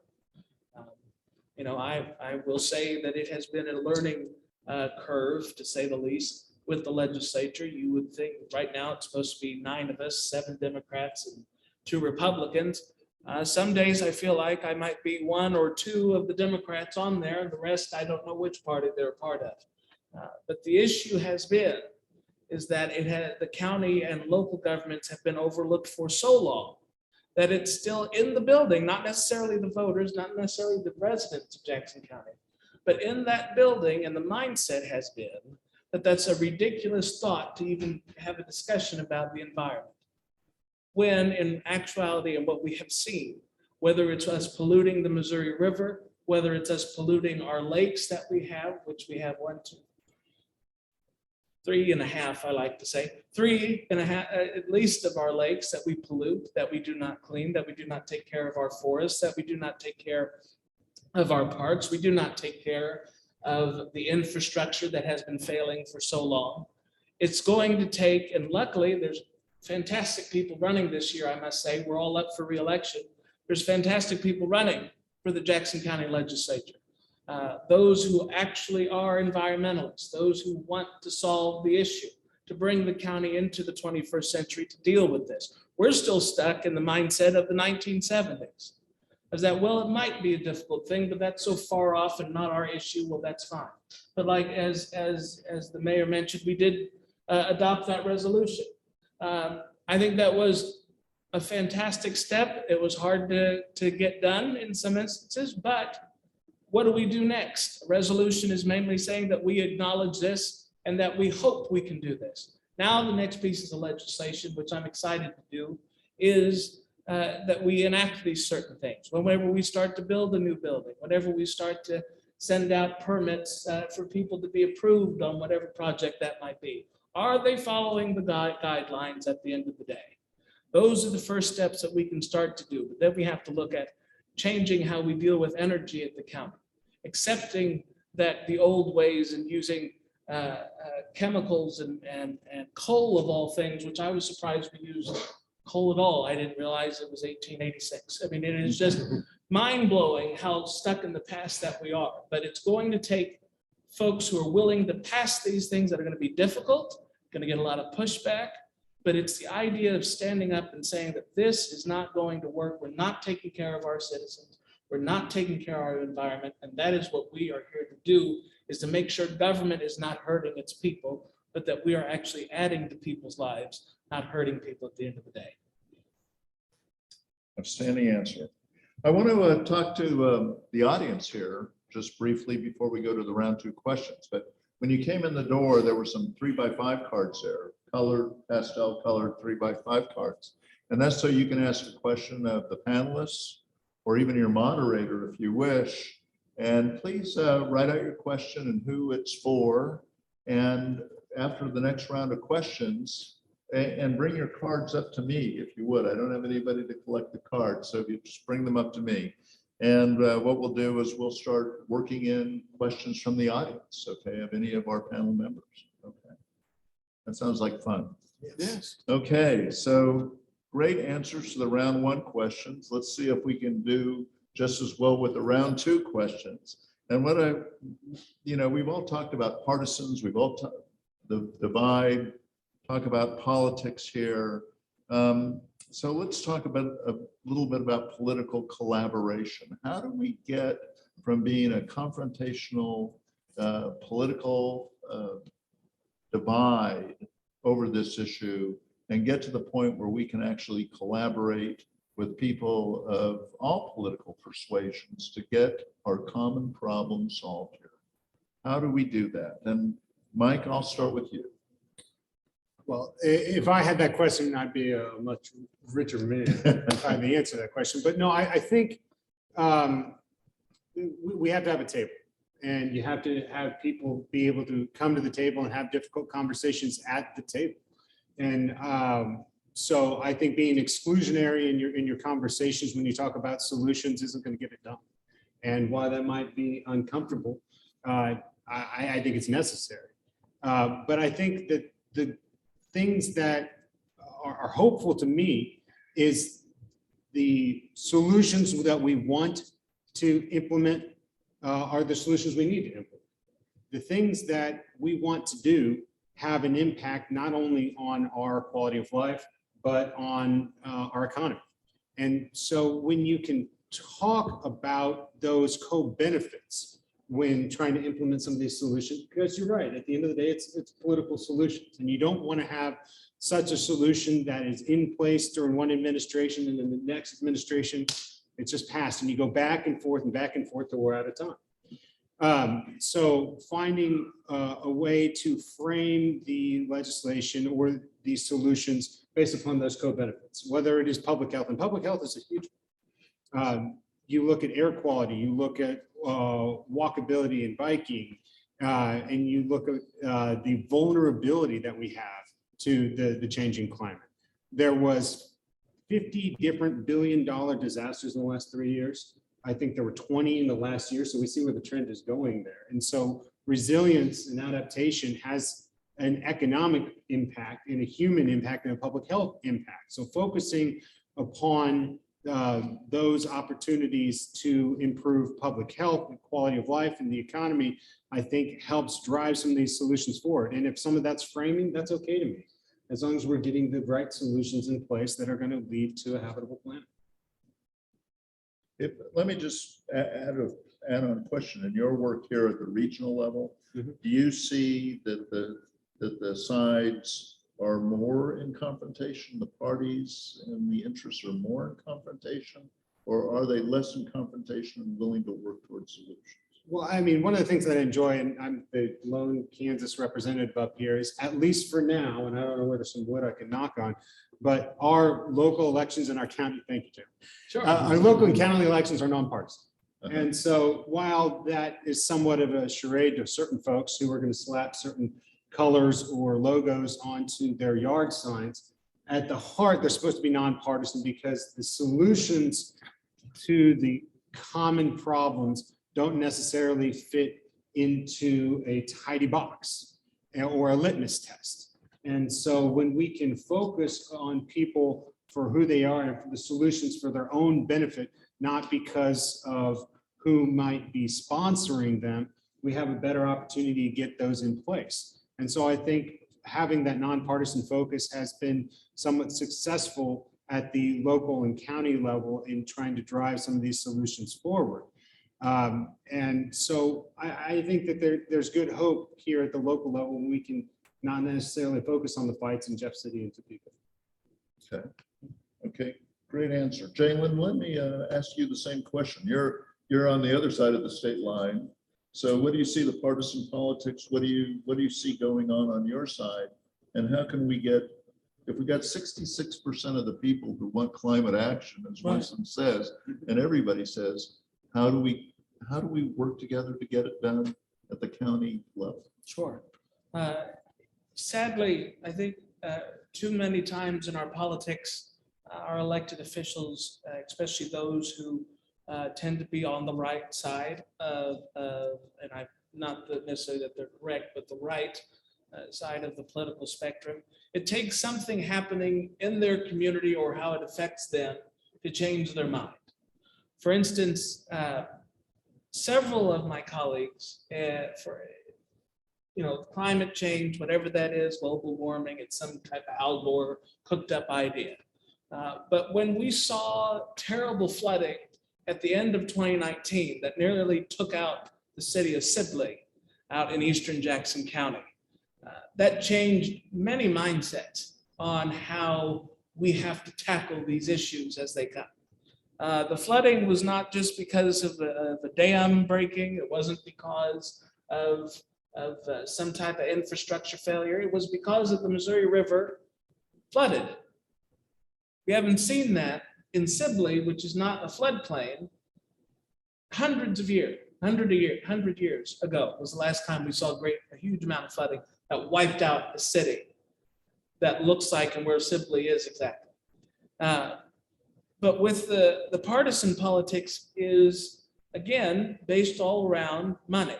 I will say that it has been a learning curve, to say the least, with the legislature. You would think right now it's supposed to be 9 of us, 7 Democrats and 2 Republicans. Some days I feel like I might be 1 or 2 of the Democrats on there, and the rest I don't know which party they're a part of. But the issue has been is that the county and local governments have been overlooked for so long that it's still in the building, not necessarily the voters, not necessarily the residents of Jackson County, but in that building, and the mindset has been that that's a ridiculous thought to even have a discussion about the environment. When in actuality, and what we have seen, whether it's us polluting the Missouri River, whether it's us polluting our lakes that we have, which we have 1, 2, 3.5, I like to say, 3.5 at least of our lakes that we pollute, that we do not clean, that we do not take care of our forests, that we do not take care of our parks, we do not take care of the infrastructure that has been failing for so long. It's going to take, and luckily there's fantastic people running this year, I must say. We're all up for re-election. There's fantastic people running for the Jackson County Legislature. Those who actually are environmentalists, those who want to solve the issue, to bring the county into the 21st century to deal with this. We're still stuck in the mindset of the 1970s. As that, well, it might be a difficult thing, but that's so far off and not our issue. Well, that's fine. But like as the mayor mentioned, we did adopt that resolution. I think that was a fantastic step. It was hard to get done in some instances, but what do we do next? A resolution is mainly saying that we acknowledge this and that we hope we can do this. Now, the next piece of legislation, which I'm excited to do, is that we enact these certain things. Whenever we start to build a new building, whenever we start to send out permits for people to be approved on whatever project that might be, are they following the guidelines at the end of the day? Those are the first steps that we can start to do. But then we have to look at changing how we deal with energy at the county, accepting that the old ways and using chemicals and coal of all things, which I was surprised we used coal at all. I didn't realize it was 1886. I mean, it is just mind-blowing how stuck in the past that we are. But it's going to take folks who are willing to pass these things that are going to be difficult, going to get a lot of pushback, but it's the idea of standing up and saying that this is not going to work. We're not taking care of our citizens. We're not taking care of our environment. And that is what we are here to do, is to make sure government is not hurting its people. but that we are actually adding to people's lives, not hurting people at the end of the day. Outstanding answer. I want to talk to the audience here just briefly before we go to the round 2 questions. But when you came in the door, there were some 3x5 cards there, colored, pastel colored 3x5 cards. And that's so you can ask a question of the panelists or even your moderator if you wish. And please write out your question and who it's for. And after the next round of questions, and bring your cards up to me if you would. I don't have anybody to collect the cards, so if you just bring them up to me. And what we'll do is we'll start working in questions from the audience, okay, of any of our panel members. Okay, that sounds like fun. Yes. Okay, so great answers to the round 1 questions. Let's see if we can do just as well with the round 2 questions. And what we've all talked about partisans, we've all talked the divide, talk about politics here. So let's talk about a little bit about political collaboration. How do we get from being a confrontational political divide over this issue and get to the point where we can actually collaborate with people of all political persuasions to get our common problem solved here? How do we do that? And Mike, I'll start with you. Well, if I had that question, I'd be a much richer man if I had the answer to that question. But no, I think we have to have a table, and you have to have people be able to come to the table and have difficult conversations at the table. And so I think being exclusionary in your conversations when you talk about solutions isn't going to get it done. And while that might be uncomfortable, I think it's necessary. But I think that the things that are hopeful to me is the solutions that we want to implement are the solutions we need to implement. The things that we want to do have an impact not only on our quality of life, but on our economy. And so when you can talk about those co-benefits when trying to implement some of these solutions, because you're right, at the end of the day, it's political solutions. And you don't want to have such a solution that is in place during one administration and then the next administration, it's just passed and you go back and forth till we're out of time. So finding a way to frame the legislation or these solutions based upon those co-benefits, whether it is public health, and public health is a huge one. You look at air quality, you look at walkability and biking, and you look at the vulnerability that we have to the changing climate. There was 50 different billion-dollar disasters in the last 3 years. I think there were 20 in the last year, so we see where the trend is going there. And so resilience and adaptation has an economic impact and a human impact and a public health impact. So focusing upon those opportunities to improve public health and quality of life and the economy, I think helps drive some of these solutions forward. And if some of that's framing, that's okay to me, as long as we're getting the right solutions in place that are going to lead to a habitable planet. Let me just add on a question. In your work here at the regional level, Mhm. do you see that the sides are more in confrontation, the parties and the interests are more in confrontation, or are they less in confrontation and willing to work towards solutions? Well, I mean, one of the things that I enjoy, and I'm the lone Kansas representative up here, is at least for now, and I don't know whether some wood I can knock on, but our local elections in our county, thank you, Jim. Sure. Our local and county elections are nonpartisan. Uh-huh. And so while that is somewhat of a charade to certain folks who are going to slap certain colors or logos onto their yard signs, at the heart, they're supposed to be nonpartisan because the solutions to the common problems don't necessarily fit into a tidy box or a litmus test. And so when we can focus on people for who they are and for the solutions for their own benefit, not because of who might be sponsoring them, we have a better opportunity to get those in place. And so I think having that nonpartisan focus has been somewhat successful at the local and county level in trying to drive some of these solutions forward. And so I think that there's good hope here at the local level when we can not necessarily focus on the fights in Jeff City and Topeka. Okay, great answer. Jalen, let me ask you the same question. You're on the other side of the state line. So what do you see the partisan politics? What do you see going on your side? And how can we get, if we got 66% of the people who want climate action, as Right. Winston says, and everybody says, how do we work together to get it done at the county level? Sure. Sadly, I think too many times in our politics, our elected officials, especially those who tend to be on the right side of, and I not that necessarily that they're correct, but the right side of the political spectrum. It takes something happening in their community or how it affects them to change their mind. For instance, several of my colleagues, for climate change, whatever that is, global warming, it's some type of Al Gore cooked up idea. But when we saw terrible flooding at the end of 2019 that nearly took out the city of Sibley out in eastern Jackson County, that changed many mindsets on how we have to tackle these issues as they come. The flooding was not just because of the dam breaking. It wasn't because of some type of infrastructure failure. It was because of the Missouri River flooded. We haven't seen that in Sibley, which is not a floodplain, hundred years ago was the last time we saw a huge amount of flooding that wiped out a city that looks like and where Sibley is exactly. But with the partisan politics is, again, based all around money.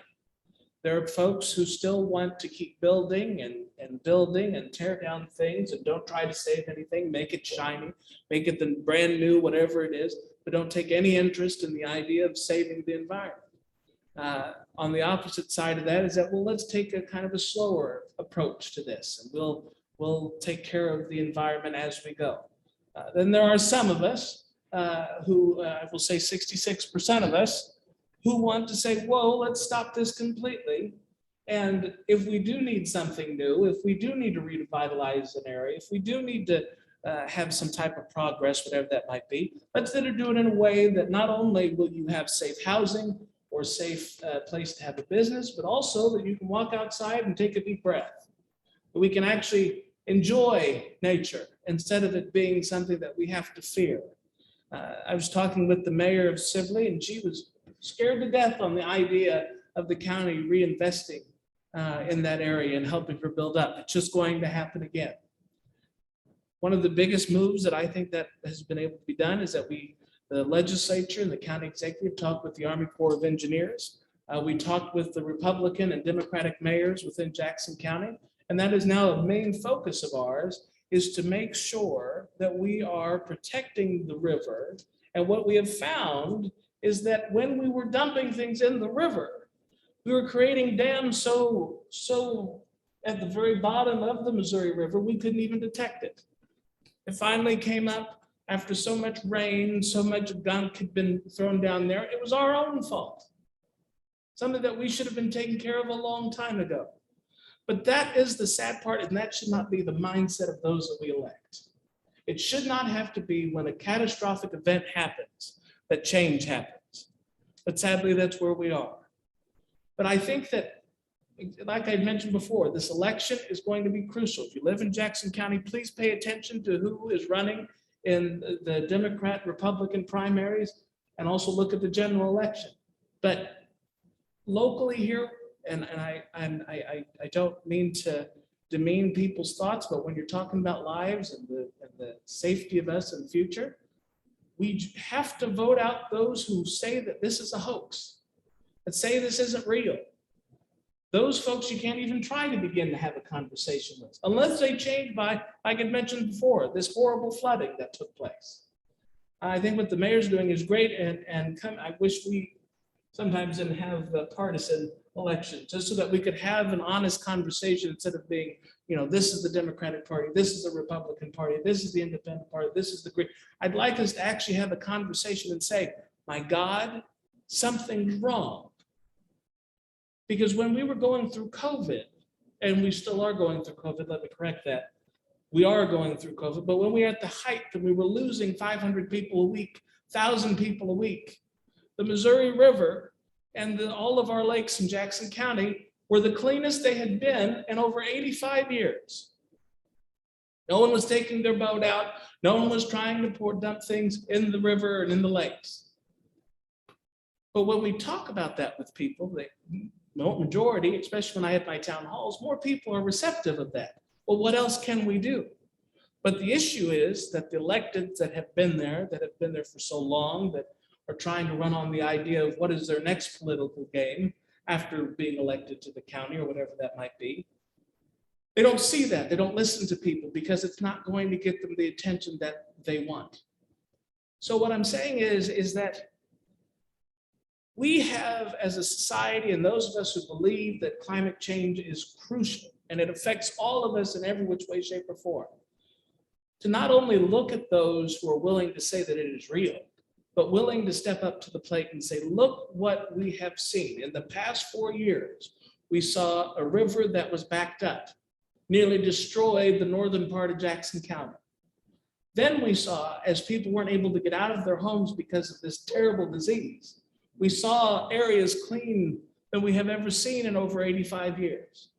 There are folks who still want to keep building and building and tear down things and don't try to save anything, make it shiny, make it the brand new, whatever it is, but don't take any interest in the idea of saving the environment. On the opposite side of that is that, well, let's take a kind of a slower approach to this, and we'll take care of the environment as we go. Then there are some of us who, I will say 66% of us, who want to say, whoa, let's stop this completely. And if we do need something new, if we do need to revitalize an area, if we do need to have some type of progress, whatever that might be, let's then do it in a way that not only will you have safe housing or safe place to have a business, but also that you can walk outside and take a deep breath. That we can actually enjoy nature instead of it being something that we have to fear. I was talking with the mayor of Sibley, and she was scared to death on the idea of the county reinvesting in that area and helping her build up. It's just going to happen again. One of the biggest moves that I think that has been able to be done is that the legislature and the county executive talked with the Army Corps of Engineers. We talked with the Republican and Democratic mayors within Jackson County. And that is now a main focus of ours, is to make sure that we are protecting the river. And what we have found is that when we were dumping things in the river, we were creating dams so at the very bottom of the Missouri River, we couldn't even detect it. It finally came up after so much rain, so much gunk had been thrown down there. It was our own fault. Something that we should have been taken care of a long time ago. But that is the sad part, and that should not be the mindset of those that we elect. It should not have to be when a catastrophic event happens that change happens. But sadly, that's where we are. But I think that, like I mentioned before, this election is going to be crucial. If you live in Jackson County, please pay attention to who is running in the Democrat Republican primaries, and also look at the general election. But locally here, and I don't mean to demean people's thoughts, but when you're talking about lives and the safety of us in the future, we have to vote out those who say that this is a hoax, that say this isn't real. Those folks you can't even try to begin to have a conversation with, unless they change by, like I mentioned before, this horrible flooding that took place. I think what the mayor's doing is great, and I wish we sometimes didn't have the partisan election, just so that we could have an honest conversation instead of being, this is the Democratic Party, this is the Republican Party, this is the Independent Party, this is the Green. I'd like us to actually have a conversation and say, my God, something's wrong. Because when we were going through COVID, and we still are going through COVID, let me correct that. We are going through COVID, but when we were at the height and we were losing 500 people a week, 1,000 people a week, the Missouri River and all of our lakes in Jackson County were the cleanest they had been in over 85 years. No one was taking their boat out. No one was trying to dump things in the river and in the lakes. But when we talk about that with people, the majority, especially when I have my town halls, more people are receptive of that. Well, what else can we do? But the issue is that the electeds that have been there for so long, that are trying to run on the idea of what is their next political game after being elected to the county or whatever that might be. They don't see that. They don't listen to people because it's not going to get them the attention that they want. So what I'm saying is that we have, as a society, and those of us who believe that climate change is crucial and it affects all of us in every which way, shape, or form, to not only look at those who are willing to say that it is real, but willing to step up to the plate and say, look what we have seen. In the past 4 years, we saw a river that was backed up, nearly destroyed the northern part of Jackson County. Then we saw, as people weren't able to get out of their homes because of this terrible disease, we saw areas clean than we have ever seen in over 85 years.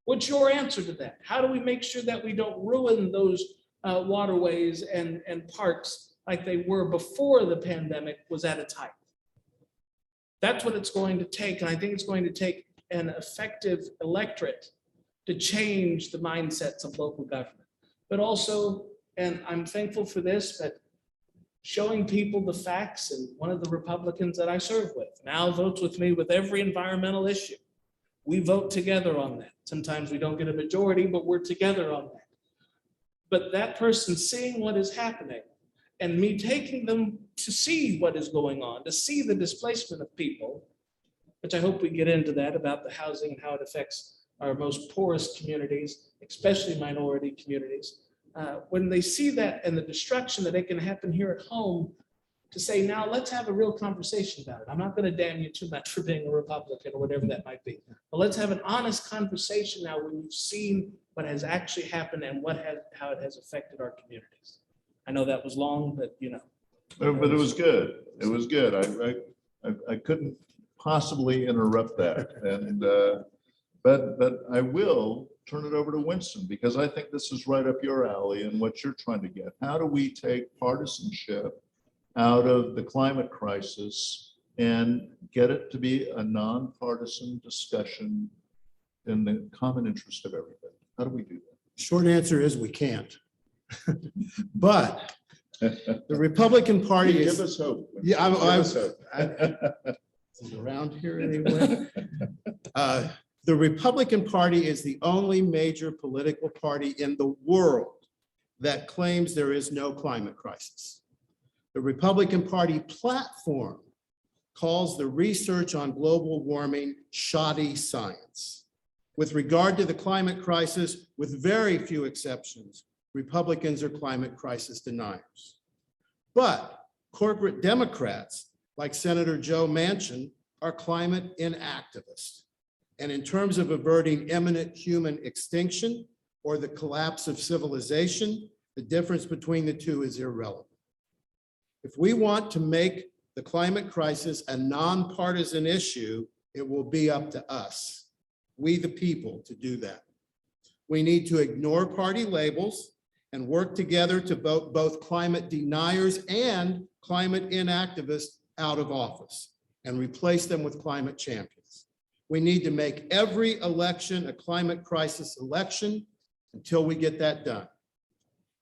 What's your answer to that? How do we make sure that we don't ruin those waterways and parks like they were before the pandemic was at its height? That's what it's going to take. And I think it's going to take an effective electorate to change the mindsets of local government. But also, and I'm thankful for this, but showing people the facts. And one of the Republicans that I serve with now votes with me with every environmental issue. We vote together on that. Sometimes we don't get a majority, but we're together on that. But that person seeing what is happening and me taking them to see what is going on, to see the displacement of people, which I hope we get into that about the housing and how it affects our most poorest communities, especially minority communities. When they see that and the destruction that it can happen here at home, to say, now let's have a real conversation about it. I'm not going to damn you too much for being a Republican or whatever that might be. But let's have an honest conversation now when you've seen what has actually happened and how it has affected our communities. I know that was long, but you know. But it was good. It was good. I couldn't possibly interrupt that. And but I will turn it over to Winston, because I think this is right up your alley and what you're trying to get. How do we take partisanship out of the climate crisis and get it to be a nonpartisan discussion in the common interest of everybody? How do we do that? Short answer is we can't. But the Republican Party Give is, us hope. yeah, Give us hope. is it around here anyway. The Republican Party is the only major political party in the world that claims there is no climate crisis. The Republican Party platform calls the research on global warming shoddy science. With regard to the climate crisis, with very few exceptions, Republicans are climate crisis deniers. But corporate Democrats, like Senator Joe Manchin, are climate inactivists. And in terms of averting imminent human extinction or the collapse of civilization, the difference between the two is irrelevant. If we want to make the climate crisis a nonpartisan issue, it will be up to us, we the people, to do that. We need to ignore party labels and work together to vote both climate deniers and climate inactivists out of office and replace them with climate champions. We need to make every election a climate crisis election until we get that done.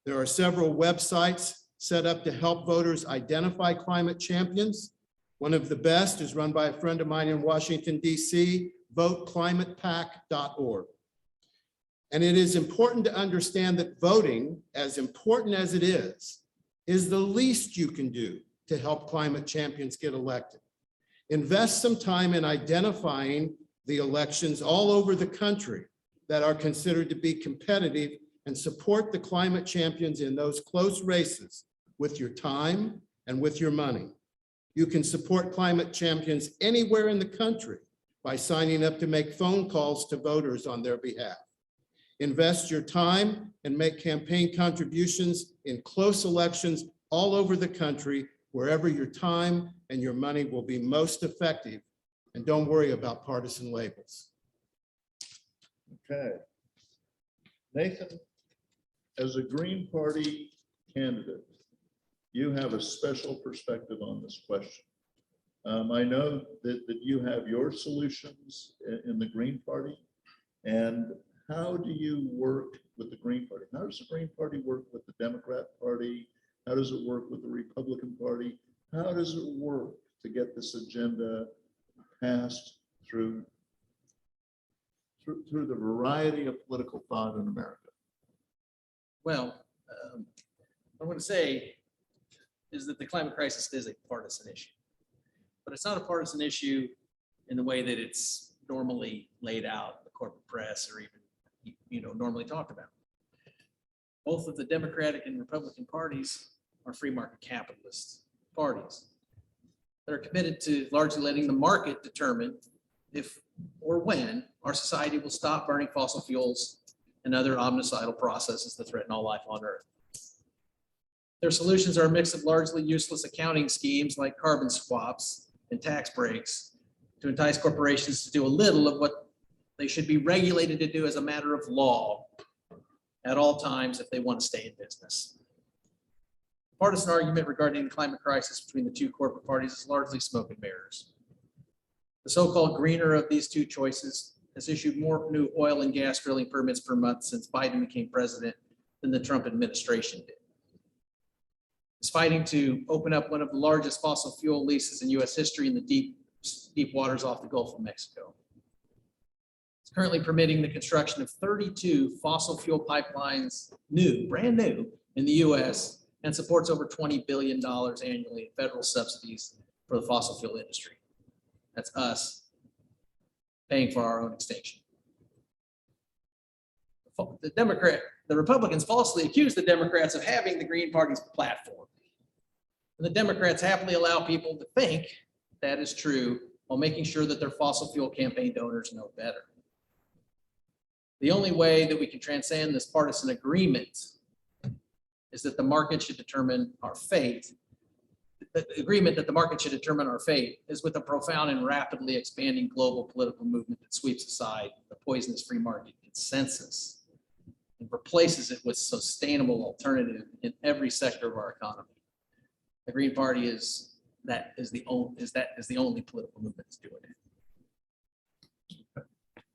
There are several websites set up to help voters identify climate champions. One of the best is run by a friend of mine in Washington, D.C., voteclimatepac.org. And it is important to understand that voting, as important as it is the least you can do to help climate champions get elected. Invest some time in identifying the elections all over the country that are considered to be competitive and support the climate champions in those close races with your time and with your money. You can support climate champions anywhere in the country by signing up to make phone calls to voters on their behalf. Invest your time and make campaign contributions in close elections all over the country, wherever your time and your money will be most effective. And don't worry about partisan labels. Okay. Nathan, as a Green Party candidate, you have a special perspective on this question. I know that you have your solutions in the Green Party. And how do you work with the Green Party? How does the Green Party work with the Democrat Party? How does it work with the Republican Party? How does it work to get this agenda passed through the variety of political thought in America? Well, what I want to say is that the climate crisis is a partisan issue, but it's not a partisan issue in the way that it's normally laid out in the corporate press or even, normally talked about. Both of the Democratic and Republican parties are free market capitalist parties that are committed to largely letting the market determine if or when our society will stop burning fossil fuels and other omnicidal processes that threaten all life on Earth. Their solutions are a mix of largely useless accounting schemes like carbon swaps and tax breaks to entice corporations to do a little of what they should be regulated to do as a matter of law at all times if they want to stay in business. The partisan argument regarding the climate crisis between the two corporate parties is largely smoke and mirrors. The so-called greener of these two choices has issued more new oil and gas drilling permits per month since Biden became president than the Trump administration did. Is fighting to open up one of the largest fossil fuel leases in U.S. history in the deep waters off the Gulf of Mexico. It's currently permitting the construction of 32 fossil fuel pipelines, brand new in the U.S., and supports over $20 billion annually in federal subsidies for the fossil fuel industry. That's us paying for our own extinction. The Republicans falsely accuse the Democrats of having the Green Party's platform. And the Democrats happily allow people to think that is true while making sure that their fossil fuel campaign donors know better. The only way that we can transcend this partisan agreement is that the market should determine our fate. The agreement that the market should determine our fate is with a profound and rapidly expanding global political movement that sweeps aside the poisonous free market consensus and replaces it with sustainable alternative in every sector of our economy. The Green Party is the only political movement that's doing it.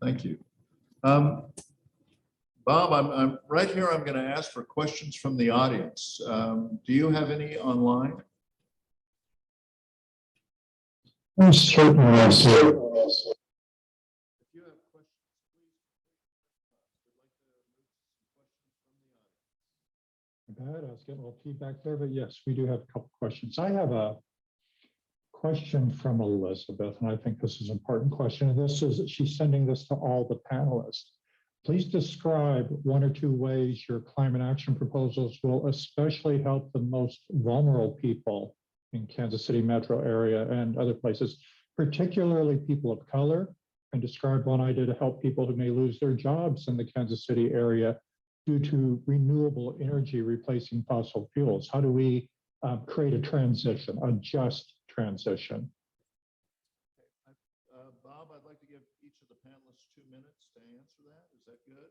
Thank you. Bob, I'm right here. I'm going to ask for questions from the audience. Do you have any online? Certainly, If you have questions, please. Go ahead. I was getting a little feedback there, but yes, we do have a couple questions. I have a question from Elizabeth, and I think this is an important question. And this is, she's sending this to all the panelists. Please describe one or two ways your climate action proposals will especially help the most vulnerable people in Kansas City metro area and other places, particularly people of color, and describe one idea to help people who may lose their jobs in the Kansas City area due to renewable energy replacing fossil fuels. How do we create a transition, a just transition? Bob, I'd like to give each of the panelists 2 minutes to answer that. Is that good?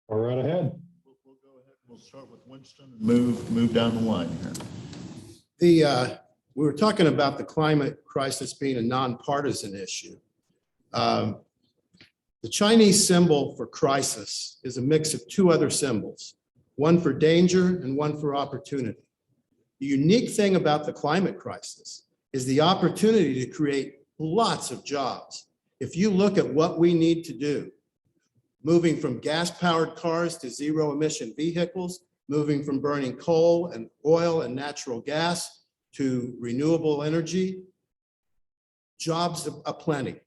All right ahead. We'll go ahead. We'll start with Winston and move down the line here. We were talking about the climate crisis being a nonpartisan issue. The Chinese symbol for crisis is a mix of two other symbols, one for danger and one for opportunity. The unique thing about the climate crisis is the opportunity to create lots of jobs. If you look at what we need to do, moving from gas-powered cars to zero-emission vehicles, moving from burning coal and oil and natural gas to renewable energy, jobs aplenty.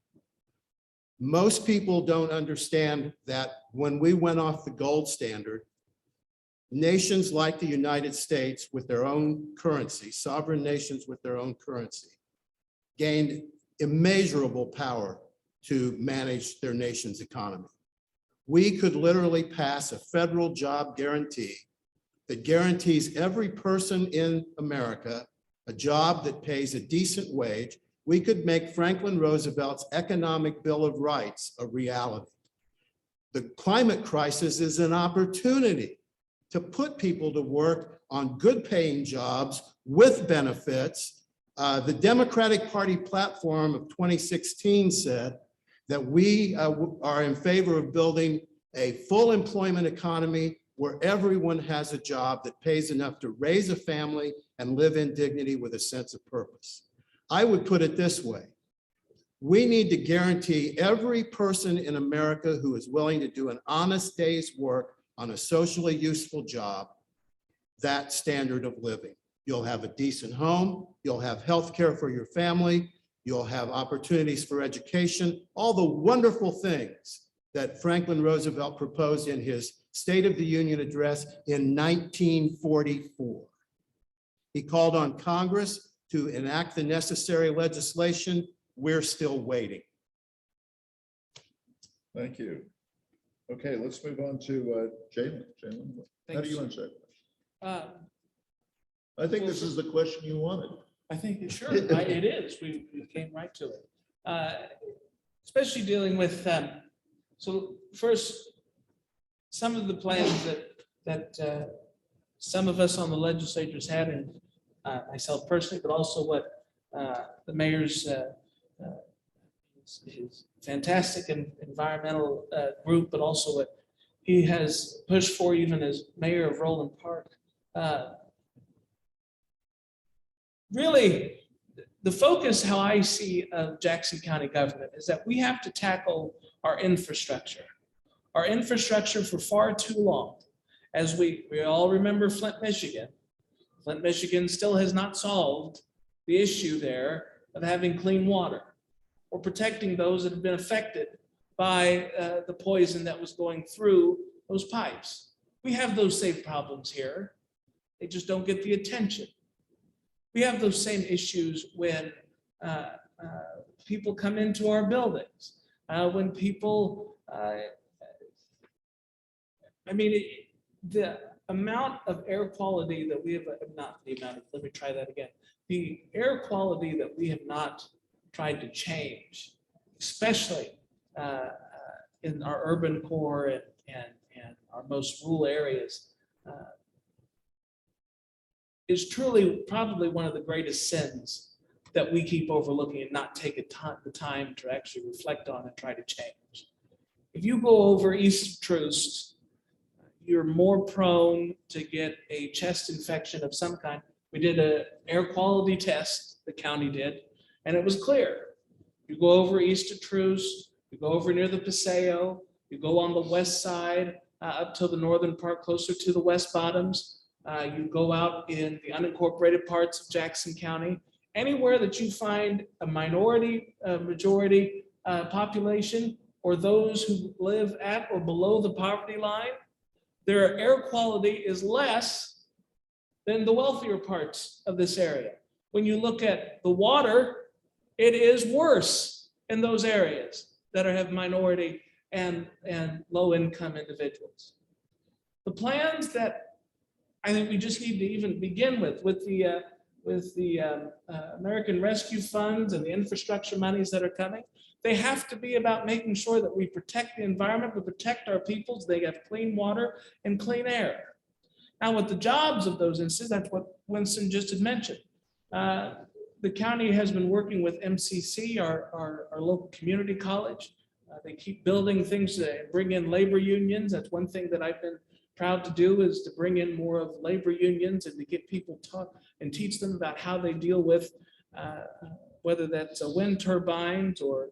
Most people don't understand that when we went off the gold standard, nations like the United States with their own currency, sovereign nations with their own currency, gained immeasurable power to manage their nation's economy. We could literally pass a federal job guarantee that guarantees every person in America a job that pays a decent wage. We could make Franklin Roosevelt's economic Bill of Rights a reality. The climate crisis is an opportunity to put people to work on good paying jobs with benefits. The Democratic Party platform of 2016 said that we are in favor of building a full employment economy where everyone has a job that pays enough to raise a family and live in dignity with a sense of purpose. I would put it this way. We need to guarantee every person in America who is willing to do an honest day's work on a socially useful job that standard of living. You'll have a decent home, you'll have health care for your family, you'll have opportunities for education, all the wonderful things that Franklin Roosevelt proposed in his State of the Union address in 1944. He called on Congress to enact the necessary legislation. We're still waiting. Thank you. Okay, let's move on to Jalen. Jalen, how do you answer that question? I think this is the question you wanted. I think, sure, it is. We came right to it. Especially dealing with, so first, some of the plans that some of us on the legislatures had, and myself personally, but also what the mayor's his fantastic environmental group, but also what he has pushed for even as mayor of Roeland Park. Really, the focus, how I see of Jackson County government, is that we have to tackle our infrastructure. Our infrastructure for far too long. As we all remember Flint, Michigan. Flint, Michigan still has not solved the issue there of having clean water or protecting those that have been affected by the poison that was going through those pipes. We have those same problems here. They just don't get the attention. We have those same issues when people come into our buildings, when people, the amount of air quality that we have, let me try that again. The air quality that we have not tried to change, especially in our urban core and our most rural areas, is truly probably one of the greatest sins that we keep overlooking and not take the time to actually reflect on and try to change. If you go over east of Troost, you're more prone to get a chest infection of some kind. We did an air quality test, the county did, and it was clear. You go over east of Troost, you go over near the Paseo, you go on the west side up to the northern part, closer to the West Bottoms. You go out in the unincorporated parts of Jackson County. Anywhere that you find a minority, majority population, or those who live at or below the poverty line, their air quality is less than the wealthier parts of this area. When you look at the water, it is worse in those areas that have minority and low-income individuals. The plans that I think we just need to even begin with the American Rescue Funds and the infrastructure monies that are coming, they have to be about making sure that we protect the environment, we protect our peoples, they have clean water and clean air. Now with the jobs of those instances, that's what Winston just had mentioned. The county has been working with MCC, our local community college. They keep building things to bring in labor unions. That's one thing that I've been proud to do, is to bring in more of labor unions and to get people taught and teach them about how they deal with whether that's wind turbines or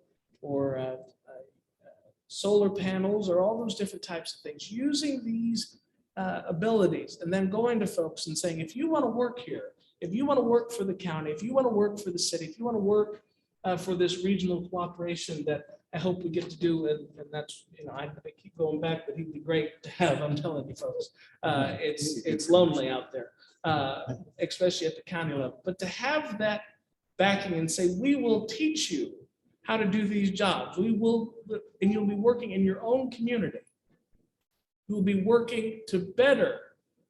solar panels or all those different types of things, using these abilities and then going to folks and saying, if you want to work here, if you want to work for the county, if you want to work for the city, if you want to work for this regional cooperation that I hope we get to do, and that's, I keep going back, but he'd be great to have, I'm telling you folks. It's lonely out there, especially at the county level. But to have that backing and say, we will teach you how to do these jobs. We will, and you'll be working in your own community. You'll be working to better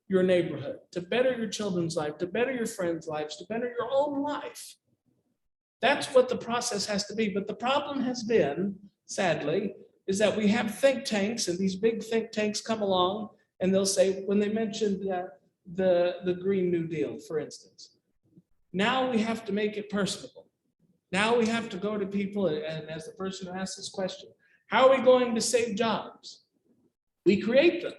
your neighborhood, to better your children's life, to better your friends' lives, to better your own life. That's what the process has to be. But the problem has been, sadly, is that we have think tanks, and these big think tanks come along and they'll say, when they mentioned the Green New Deal, for instance, now we have to make it personable. Now we have to go to people, and as the person who asked this question, how are we going to save jobs? We create them.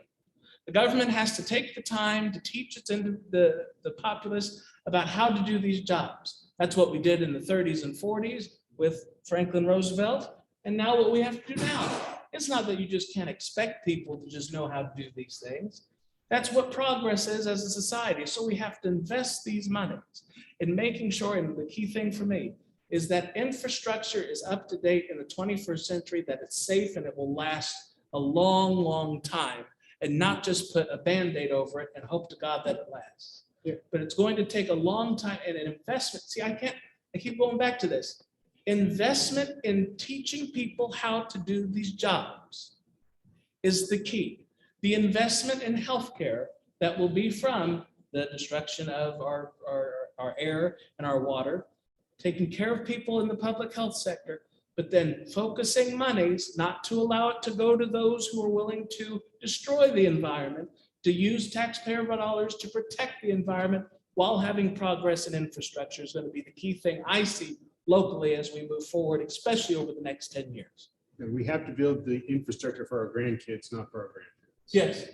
The government has to take the time to teach the populace about how to do these jobs. That's what we did in the 30s and 40s with Franklin Roosevelt. And now what we have to do now, it's not that you just can't expect people to just know how to do these things. That's what progress is as a society. So we have to invest these monies in making sure, and the key thing for me is that infrastructure is up to date in the 21st century, that it's safe and it will last a long, long time, and not just put a Band-Aid over it and hope to God that it lasts. Yeah. But it's going to take a long time, and an investment. See, I keep going back to this. Investment in teaching people how to do these jobs is the key. The investment in healthcare that will be from the destruction of our air and our water, taking care of people in the public health sector, but then focusing monies not to allow it to go to those who are willing to destroy the environment, to use taxpayer dollars to protect the environment while having progress in infrastructure is going to be the key thing I see locally as we move forward, especially over the next 10 years. And we have to build the infrastructure for our grandkids, not for our grandparents. Yes.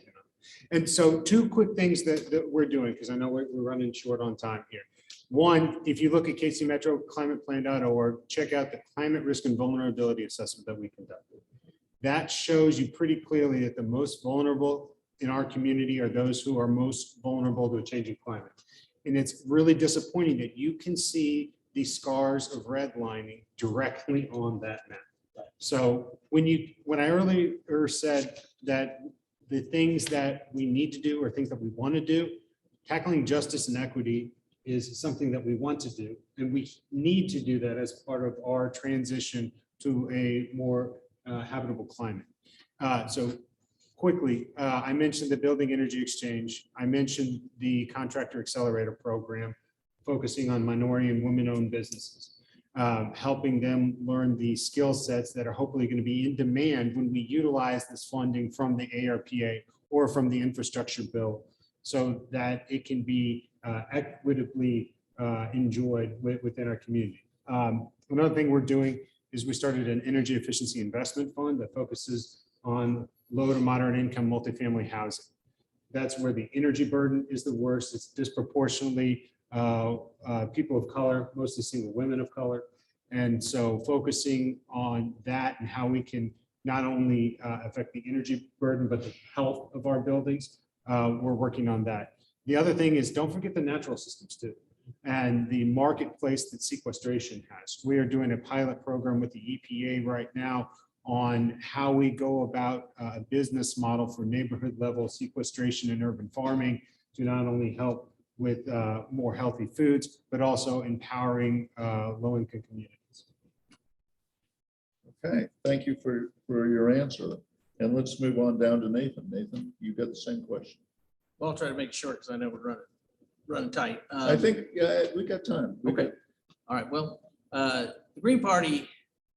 And so two quick things that we're doing, because I know we're running short on time here. One, if you look at KC Metro climateplan.org, check out the climate risk and vulnerability assessment that we conducted. That shows you pretty clearly that the most vulnerable in our community are those who are most vulnerable to a changing climate. And it's really disappointing that you can see the scars of redlining directly on that map. So when I earlier said that the things that we need to do or things that we want to do, tackling justice and equity is something that we want to do, and we need to do that as part of our transition to a more habitable climate. So quickly, I mentioned the Building Energy Exchange. I mentioned the Contractor Accelerator Program, focusing on minority and women-owned businesses, helping them learn the skill sets that are hopefully going to be in demand when we utilize this funding from the ARPA or from the infrastructure bill, so that it can be equitably enjoyed within our community. Another thing we're doing is we started an energy efficiency investment fund that focuses on low to moderate income multifamily housing. That's where the energy burden is the worst. It's disproportionately people of color, mostly single women of color. And so focusing on that and how we can not only affect the energy burden, but the health of our buildings, we're working on that. The other thing is, don't forget the natural systems too, and the marketplace that sequestration has. We are doing a pilot program with the EPA right now on how we go about a business model for neighborhood level sequestration and urban farming to not only help with more healthy foods, but also empowering low-income communities. Okay, thank you for your answer. And let's move on down to Nathan. Nathan, you got the same question. Well, I'll try to make it short because I know we're running tight. I think we got time. Okay. All right. Well, the Green Party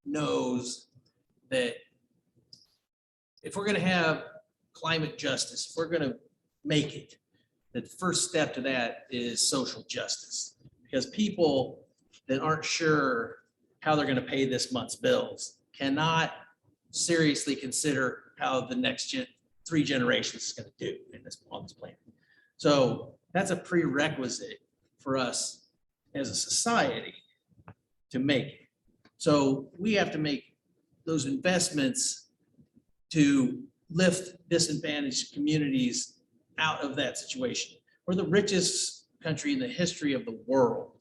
knows that if we're going to have climate justice, if we're going to make it, the first step to that is social justice, because people that aren't sure how they're going to pay this month's bills cannot seriously consider how the next 3 generations is going to do on this planet. So that's a prerequisite for us as a society to make it. So we have to make those investments to lift disadvantaged communities out of that situation. We're the richest country in the history of the world.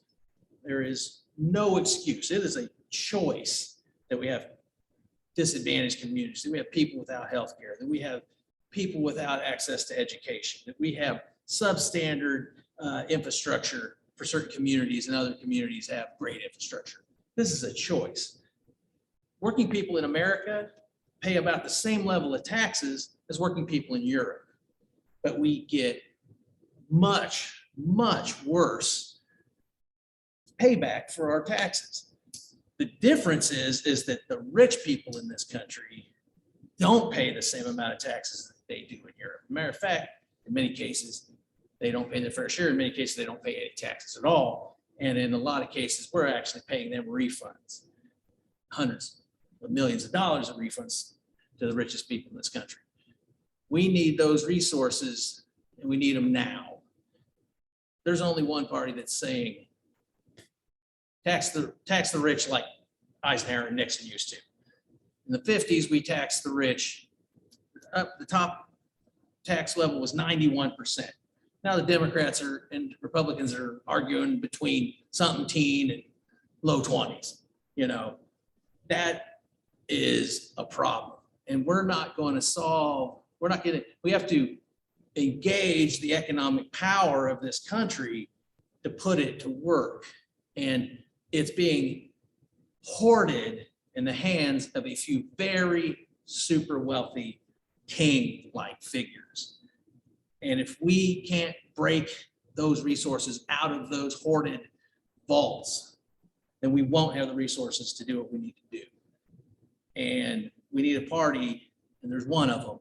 There is no excuse. It is a choice that we have disadvantaged communities, that we have people without health care, that we have people without access to education, that we have substandard infrastructure for certain communities and other communities have great infrastructure. This is a choice. Working people in America pay about the same level of taxes as working people in Europe, but we get much, much worse payback for our taxes. The difference is that the rich people in this country don't pay the same amount of taxes that they do in Europe. Matter of fact, in many cases, they don't pay their fair share. In many cases, they don't pay any taxes at all. And in a lot of cases, we're actually paying them refunds, hundreds of millions of dollars of refunds to the richest people in this country. We need those resources, and we need them now. There's only one party that's saying tax the rich like Eisenhower and Nixon used to. In the 50s, we taxed the rich. The top tax level was 91%. Now the Democrats and Republicans are arguing between something teen and low 20s. You know, that is a problem. And we're not going to solve, we have to engage the economic power of this country to put it to work. And it's being hoarded in the hands of a few very super wealthy king-like figures. And if we can't break those resources out of those hoarded vaults, then we won't have the resources to do what we need to do. And we need a party, and there's one of them.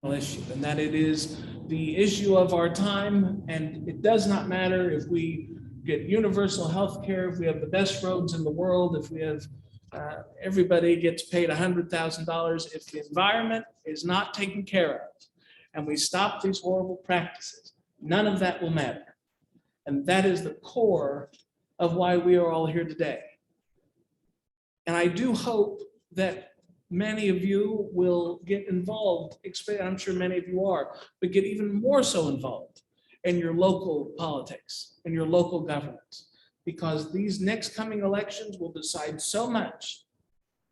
Issue, and that it is the issue of our time, and it does not matter if we get universal health care, if we have the best roads in the world, if we have everybody gets paid $100,000, if the environment is not taken care of and we stop these horrible practices, none of that will matter. And that is the core of why we are all here today. And I do hope that many of you will get involved, I'm sure many of you are, but get even more so involved in your local politics and your local governments, because these next coming elections will decide so much.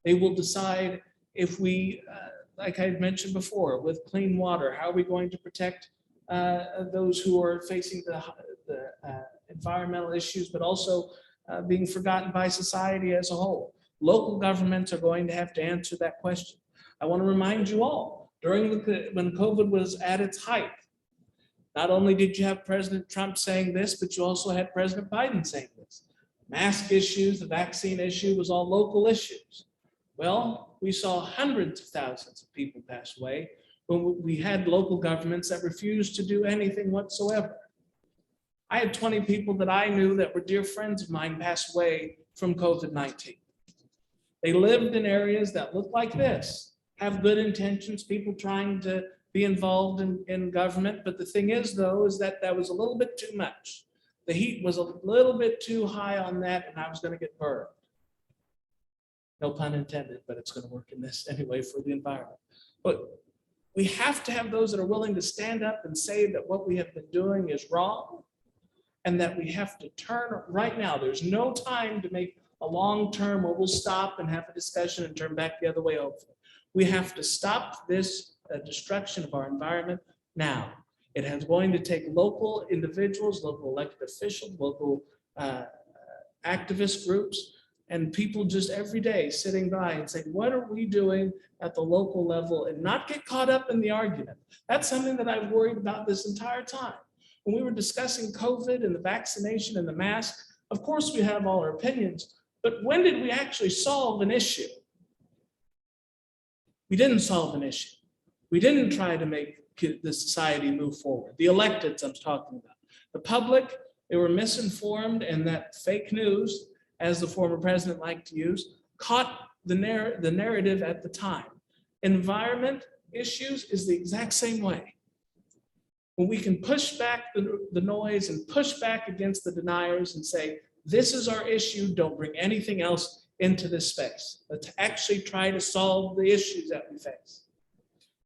They will decide if we, like I had mentioned before, with clean water, how are we going to protect those who are facing the environmental issues, but also being forgotten by society as a whole. Local governments are going to have to answer that question. I want to remind you all, when COVID was at its height, not only did you have President Trump saying this, but you also had President Biden saying this. Mask issues, the vaccine issue was all local issues. Well, we saw hundreds of thousands of people pass away when we had local governments that refused to do anything whatsoever. I had 20 people that I knew that were dear friends of mine pass away from COVID-19. They lived in areas that look like this, have good intentions, people trying to be involved in government. But the thing is, though, is that that was a little bit too much. The heat was a little bit too high on that, and I was going to get burned. No pun intended, but it's going to work in this anyway for the environment. But we have to have those that are willing to stand up and say that what we have been doing is wrong, and that we have to turn right now. There's no time to make a long term where we'll stop and have a discussion and turn back the other way over. We have to stop this destruction of our environment now. It is going to take local individuals, local elected officials, local activist groups, and people just every day sitting by and saying, what are we doing at the local level, and not get caught up in the argument. That's something that I've worried about this entire time. When we were discussing COVID and the vaccination and the mask, of course we have all our opinions, but when did we actually solve an issue? We didn't solve an issue. We didn't try to make the society move forward. The electeds I'm talking about. The public, they were misinformed, and that fake news, as the former president liked to use, caught the narrative at the time. Environment issues is the exact same way. When we can push back the noise and push back against the deniers and say, this is our issue, don't bring anything else into this space. Let's actually try to solve the issues that we face.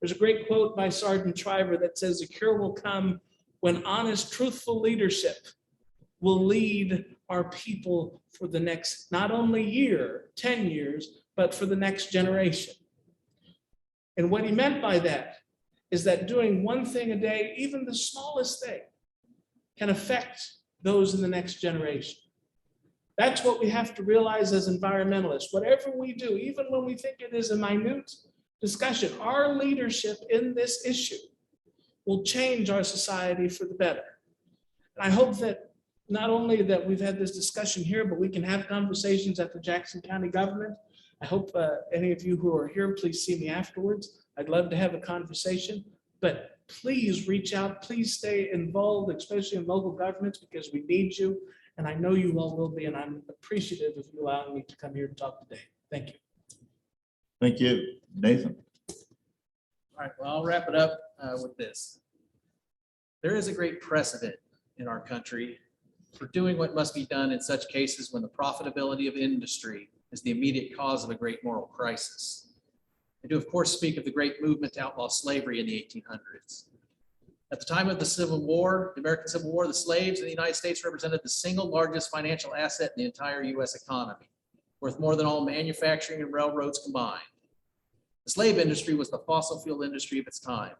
There's a great quote by Sergeant Shriver that says, the cure will come when honest, truthful leadership will lead our people for the next, not only year, 10 years, but for the next generation. And what he meant by that is that doing one thing a day, even the smallest thing, can affect those in the next generation. That's what we have to realize as environmentalists. Whatever we do, even when we think it is a minute discussion, our leadership in this issue will change our society for the better. And I hope that not only that we've had this discussion here, but we can have conversations at the Jackson County government. I hope any of you who are here, please see me afterwards. I'd love to have a conversation, but please reach out, please stay involved, especially in local governments, because we need you. And I know you all will be, and I'm appreciative of you allowing me to come here and talk today. Thank you. Thank you. Nathan? All right, well, I'll wrap it up with this. There is a great precedent in our country for doing what must be done in such cases when the profitability of industry is the immediate cause of a great moral crisis. I do, of course, speak of the great movement to outlaw slavery in the 1800s. At the time of the Civil War, the American Civil War, the slaves in the United States represented the single largest financial asset in the entire US economy, worth more than all manufacturing and railroads combined. The slave industry was the fossil fuel industry of its time.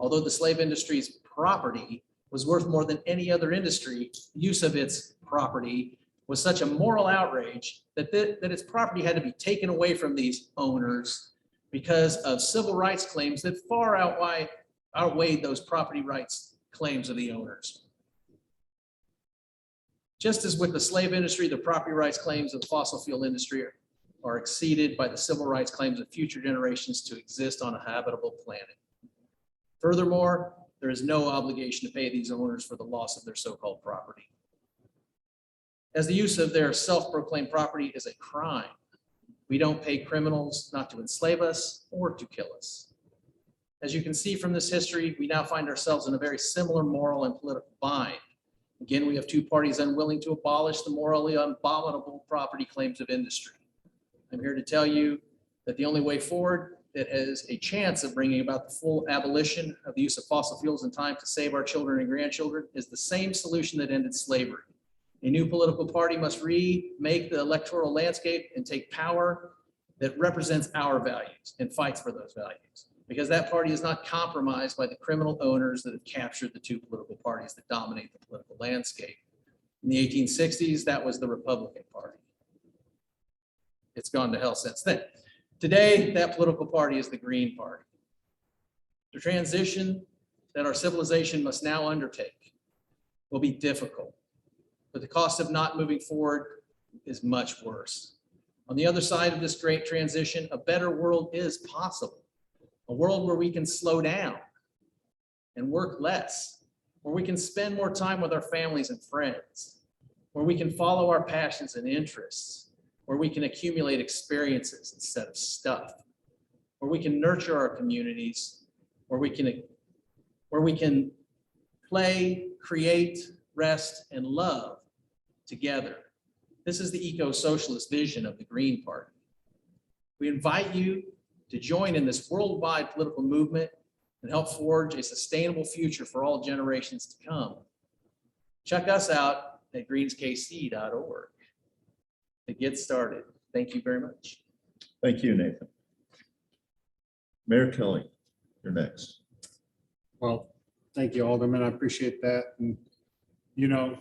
Although the slave industry's property was worth more than any other industry, use of its property was such a moral outrage that its property had to be taken away from these owners because of civil rights claims that far outweighed those property rights claims of the owners. Just as with the slave industry, the property rights claims of the fossil fuel industry are exceeded by the civil rights claims of future generations to exist on a habitable planet. Furthermore, there is no obligation to pay these owners for the loss of their so-called property, as the use of their self-proclaimed property is a crime. We don't pay criminals not to enslave us or to kill us. As you can see from this history, we now find ourselves in a very similar moral and political bind. Again, we have two parties unwilling to abolish the morally abominable property claims of industry. I'm here to tell you that the only way forward that has a chance of bringing about the full abolition of the use of fossil fuels in time to save our children and grandchildren is the same solution that ended slavery. A new political party must remake the electoral landscape and take power that represents our values and fights for those values, because that party is not compromised by the criminal owners that have captured the two political parties that dominate the political landscape. In the 1860s, that was the Republican Party. It's gone to hell since then. Today, that political party is the Green Party. The transition that our civilization must now undertake will be difficult, but the cost of not moving forward is much worse. On the other side of this great transition, a better world is possible. A world where we can slow down and work less, where we can spend more time with our families and friends, where we can follow our passions and interests, where we can accumulate experiences instead of stuff, where we can nurture our communities, where we can play, create, rest, and love together. This is the eco-socialist vision of the Green Party. We invite you to join in this worldwide political movement and help forge a sustainable future for all generations to come. Check us out at greenskc.org to get started. Thank you very much. Thank you, Nathan. Mayor Kelly, you're next. Well, thank you, Alderman. I appreciate that. And, you know,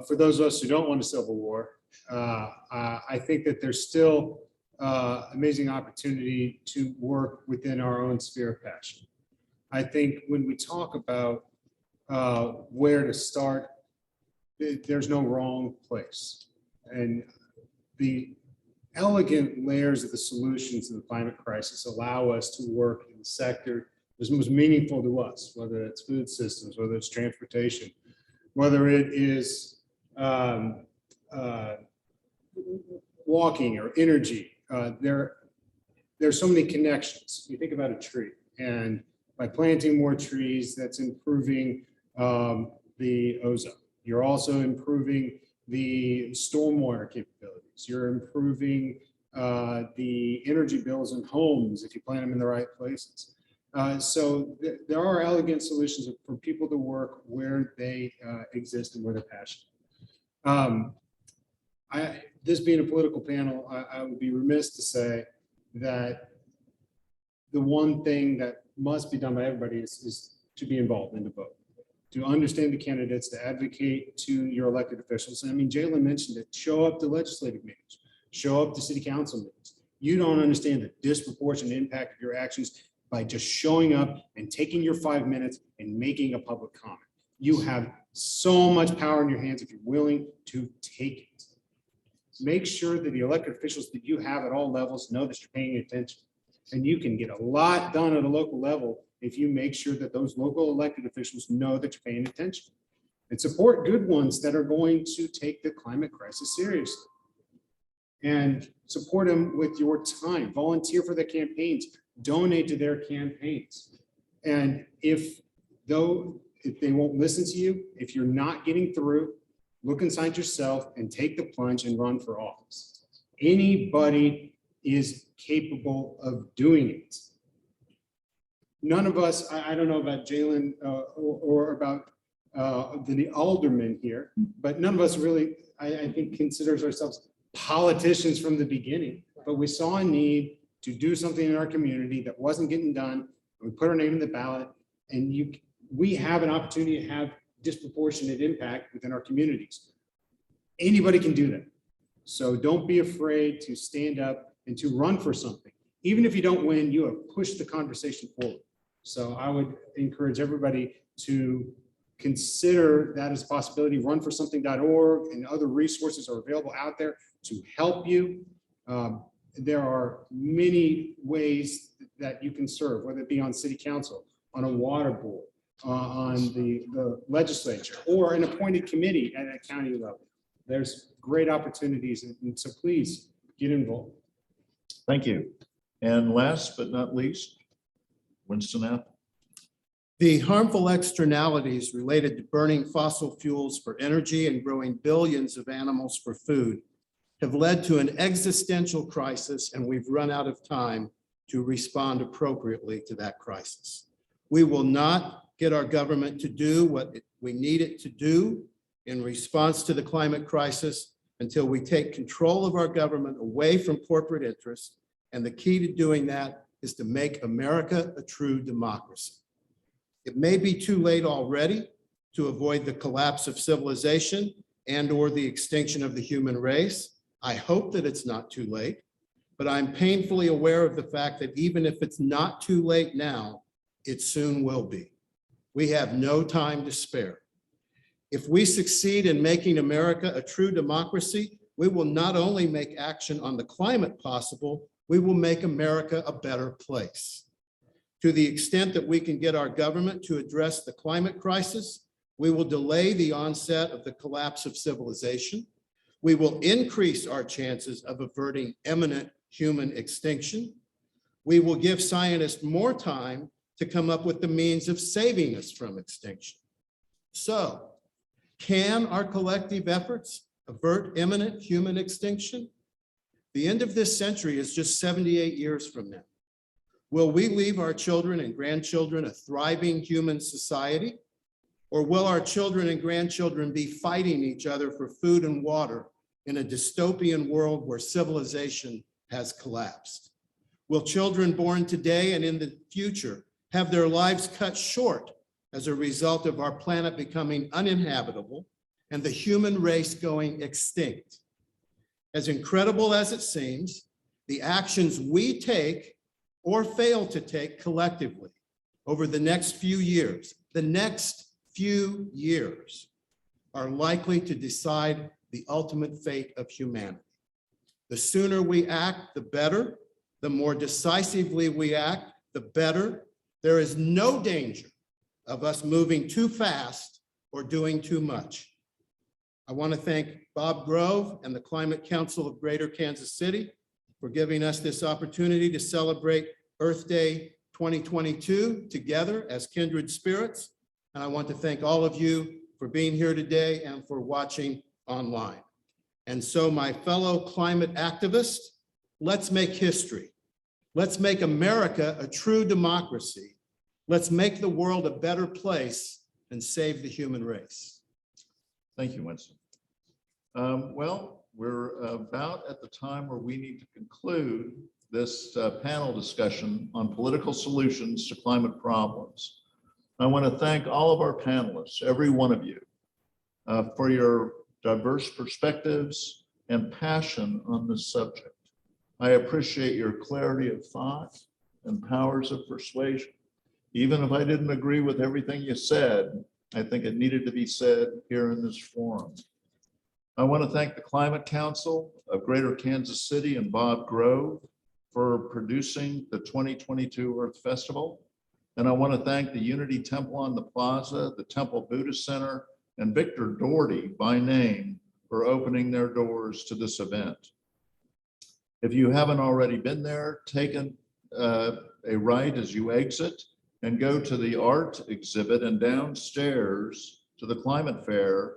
for those of us who don't want a civil war, I think that there's still amazing opportunity to work within our own sphere of passion. I think when we talk about where to start, there's no wrong place. And the elegant layers of the solutions to the climate crisis allow us to work in the sector is most meaningful to us, whether it's food systems, whether it's transportation, whether it is walking or energy. There's so many connections. You think about a tree, and by planting more trees, that's improving the ozone. You're also improving the stormwater capabilities. You're improving the energy bills in homes if you plant them in the right places. So there are elegant solutions for people to work where they exist and where they're passionate. This being a political panel, I would be remiss to say that the one thing that must be done by everybody is to be involved and to vote, to understand the candidates, to advocate to your elected officials. And I mean, Jalen mentioned it, show up to legislative meetings, show up to city council meetings. You don't understand the disproportionate impact of your actions by just showing up and taking your 5 minutes and making a public comment. You have so much power in your hands if you're willing to take it. Make sure that the elected officials that you have at all levels know that you're paying attention. And you can get a lot done at a local level if you make sure that those local elected officials know that you're paying attention. And support good ones that are going to take the climate crisis seriously. And support them with your time. Volunteer for their campaigns. Donate to their campaigns. And if they won't listen to you, if you're not getting through, look inside yourself and take the plunge and run for office. Anybody is capable of doing it. None of us, I don't know about Jalen or about the alderman here, but none of us really, I think, considers ourselves politicians from the beginning. But we saw a need to do something in our community that wasn't getting done. We put our name in the ballot, and we have an opportunity to have disproportionate impact within our communities. Anybody can do that. So don't be afraid to stand up and to run for something. Even if you don't win, you have pushed the conversation forward. So I would encourage everybody to consider that as a possibility. Runforsomething.org and other resources are available out there to help you. There are many ways that you can serve, whether it be on city council, on a water board, on the legislature, or an appointed committee at a county level. There's great opportunities, and so please get involved. Thank you. And last but not least, Winston Apple. The harmful externalities related to burning fossil fuels for energy and growing billions of animals for food have led to an existential crisis, and we've run out of time to respond appropriately to that crisis. We will not get our government to do what we need it to do in response to the climate crisis until we take control of our government away from corporate interests. And the key to doing that is to make America a true democracy. It may be too late already to avoid the collapse of civilization and/or the extinction of the human race. I hope that it's not too late, but I'm painfully aware of the fact that even if it's not too late now, it soon will be. We have no time to spare. If we succeed in making America a true democracy, we will not only make action on the climate possible, we will make America a better place. To the extent that we can get our government to address the climate crisis, we will delay the onset of the collapse of civilization. We will increase our chances of averting imminent human extinction. We will give scientists more time to come up with the means of saving us from extinction. So, can our collective efforts avert imminent human extinction? The end of this century is just 78 years from now. Will we leave our children and grandchildren a thriving human society? Or will our children and grandchildren be fighting each other for food and water in a dystopian world where civilization has collapsed? Will children born today and in the future have their lives cut short as a result of our planet becoming uninhabitable and the human race going extinct? As incredible as it seems, the actions we take or fail to take collectively over the next few years, are likely to decide the ultimate fate of humanity. The sooner we act, the better. The more decisively we act, the better. There is no danger of us moving too fast or doing too much. I want to thank Bob Grove and the Climate Council of Greater Kansas City for giving us this opportunity to celebrate Earth Day 2022 together as kindred spirits. And I want to thank all of you for being here today and for watching online. And so, my fellow climate activists, let's make history. Let's make America a true democracy. Let's make the world a better place and save the human race. Thank you, Winston. Well, we're about at the time where we need to conclude this panel discussion on political solutions to climate problems. I want to thank all of our panelists, every one of you, for your diverse perspectives and passion on this subject. I appreciate your clarity of thought and powers of persuasion. Even if I didn't agree with everything you said, I think it needed to be said here in this forum. I want to thank the Climate Council of Greater Kansas City and Bob Grove for producing the 2022 Earth Festival. And I want to thank the Unity Temple on the Plaza, the Temple Buddhist Center, and Victor Doherty by name for opening their doors to this event. If you haven't already been there, take a right as you exit and go to the art exhibit and downstairs to the climate fair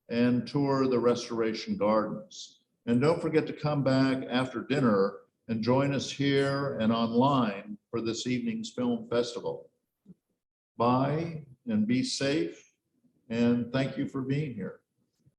and tour the restoration gardens. And don't forget to come back after dinner and join us here and online for this evening's film festival. Bye and be safe, and thank you for being here.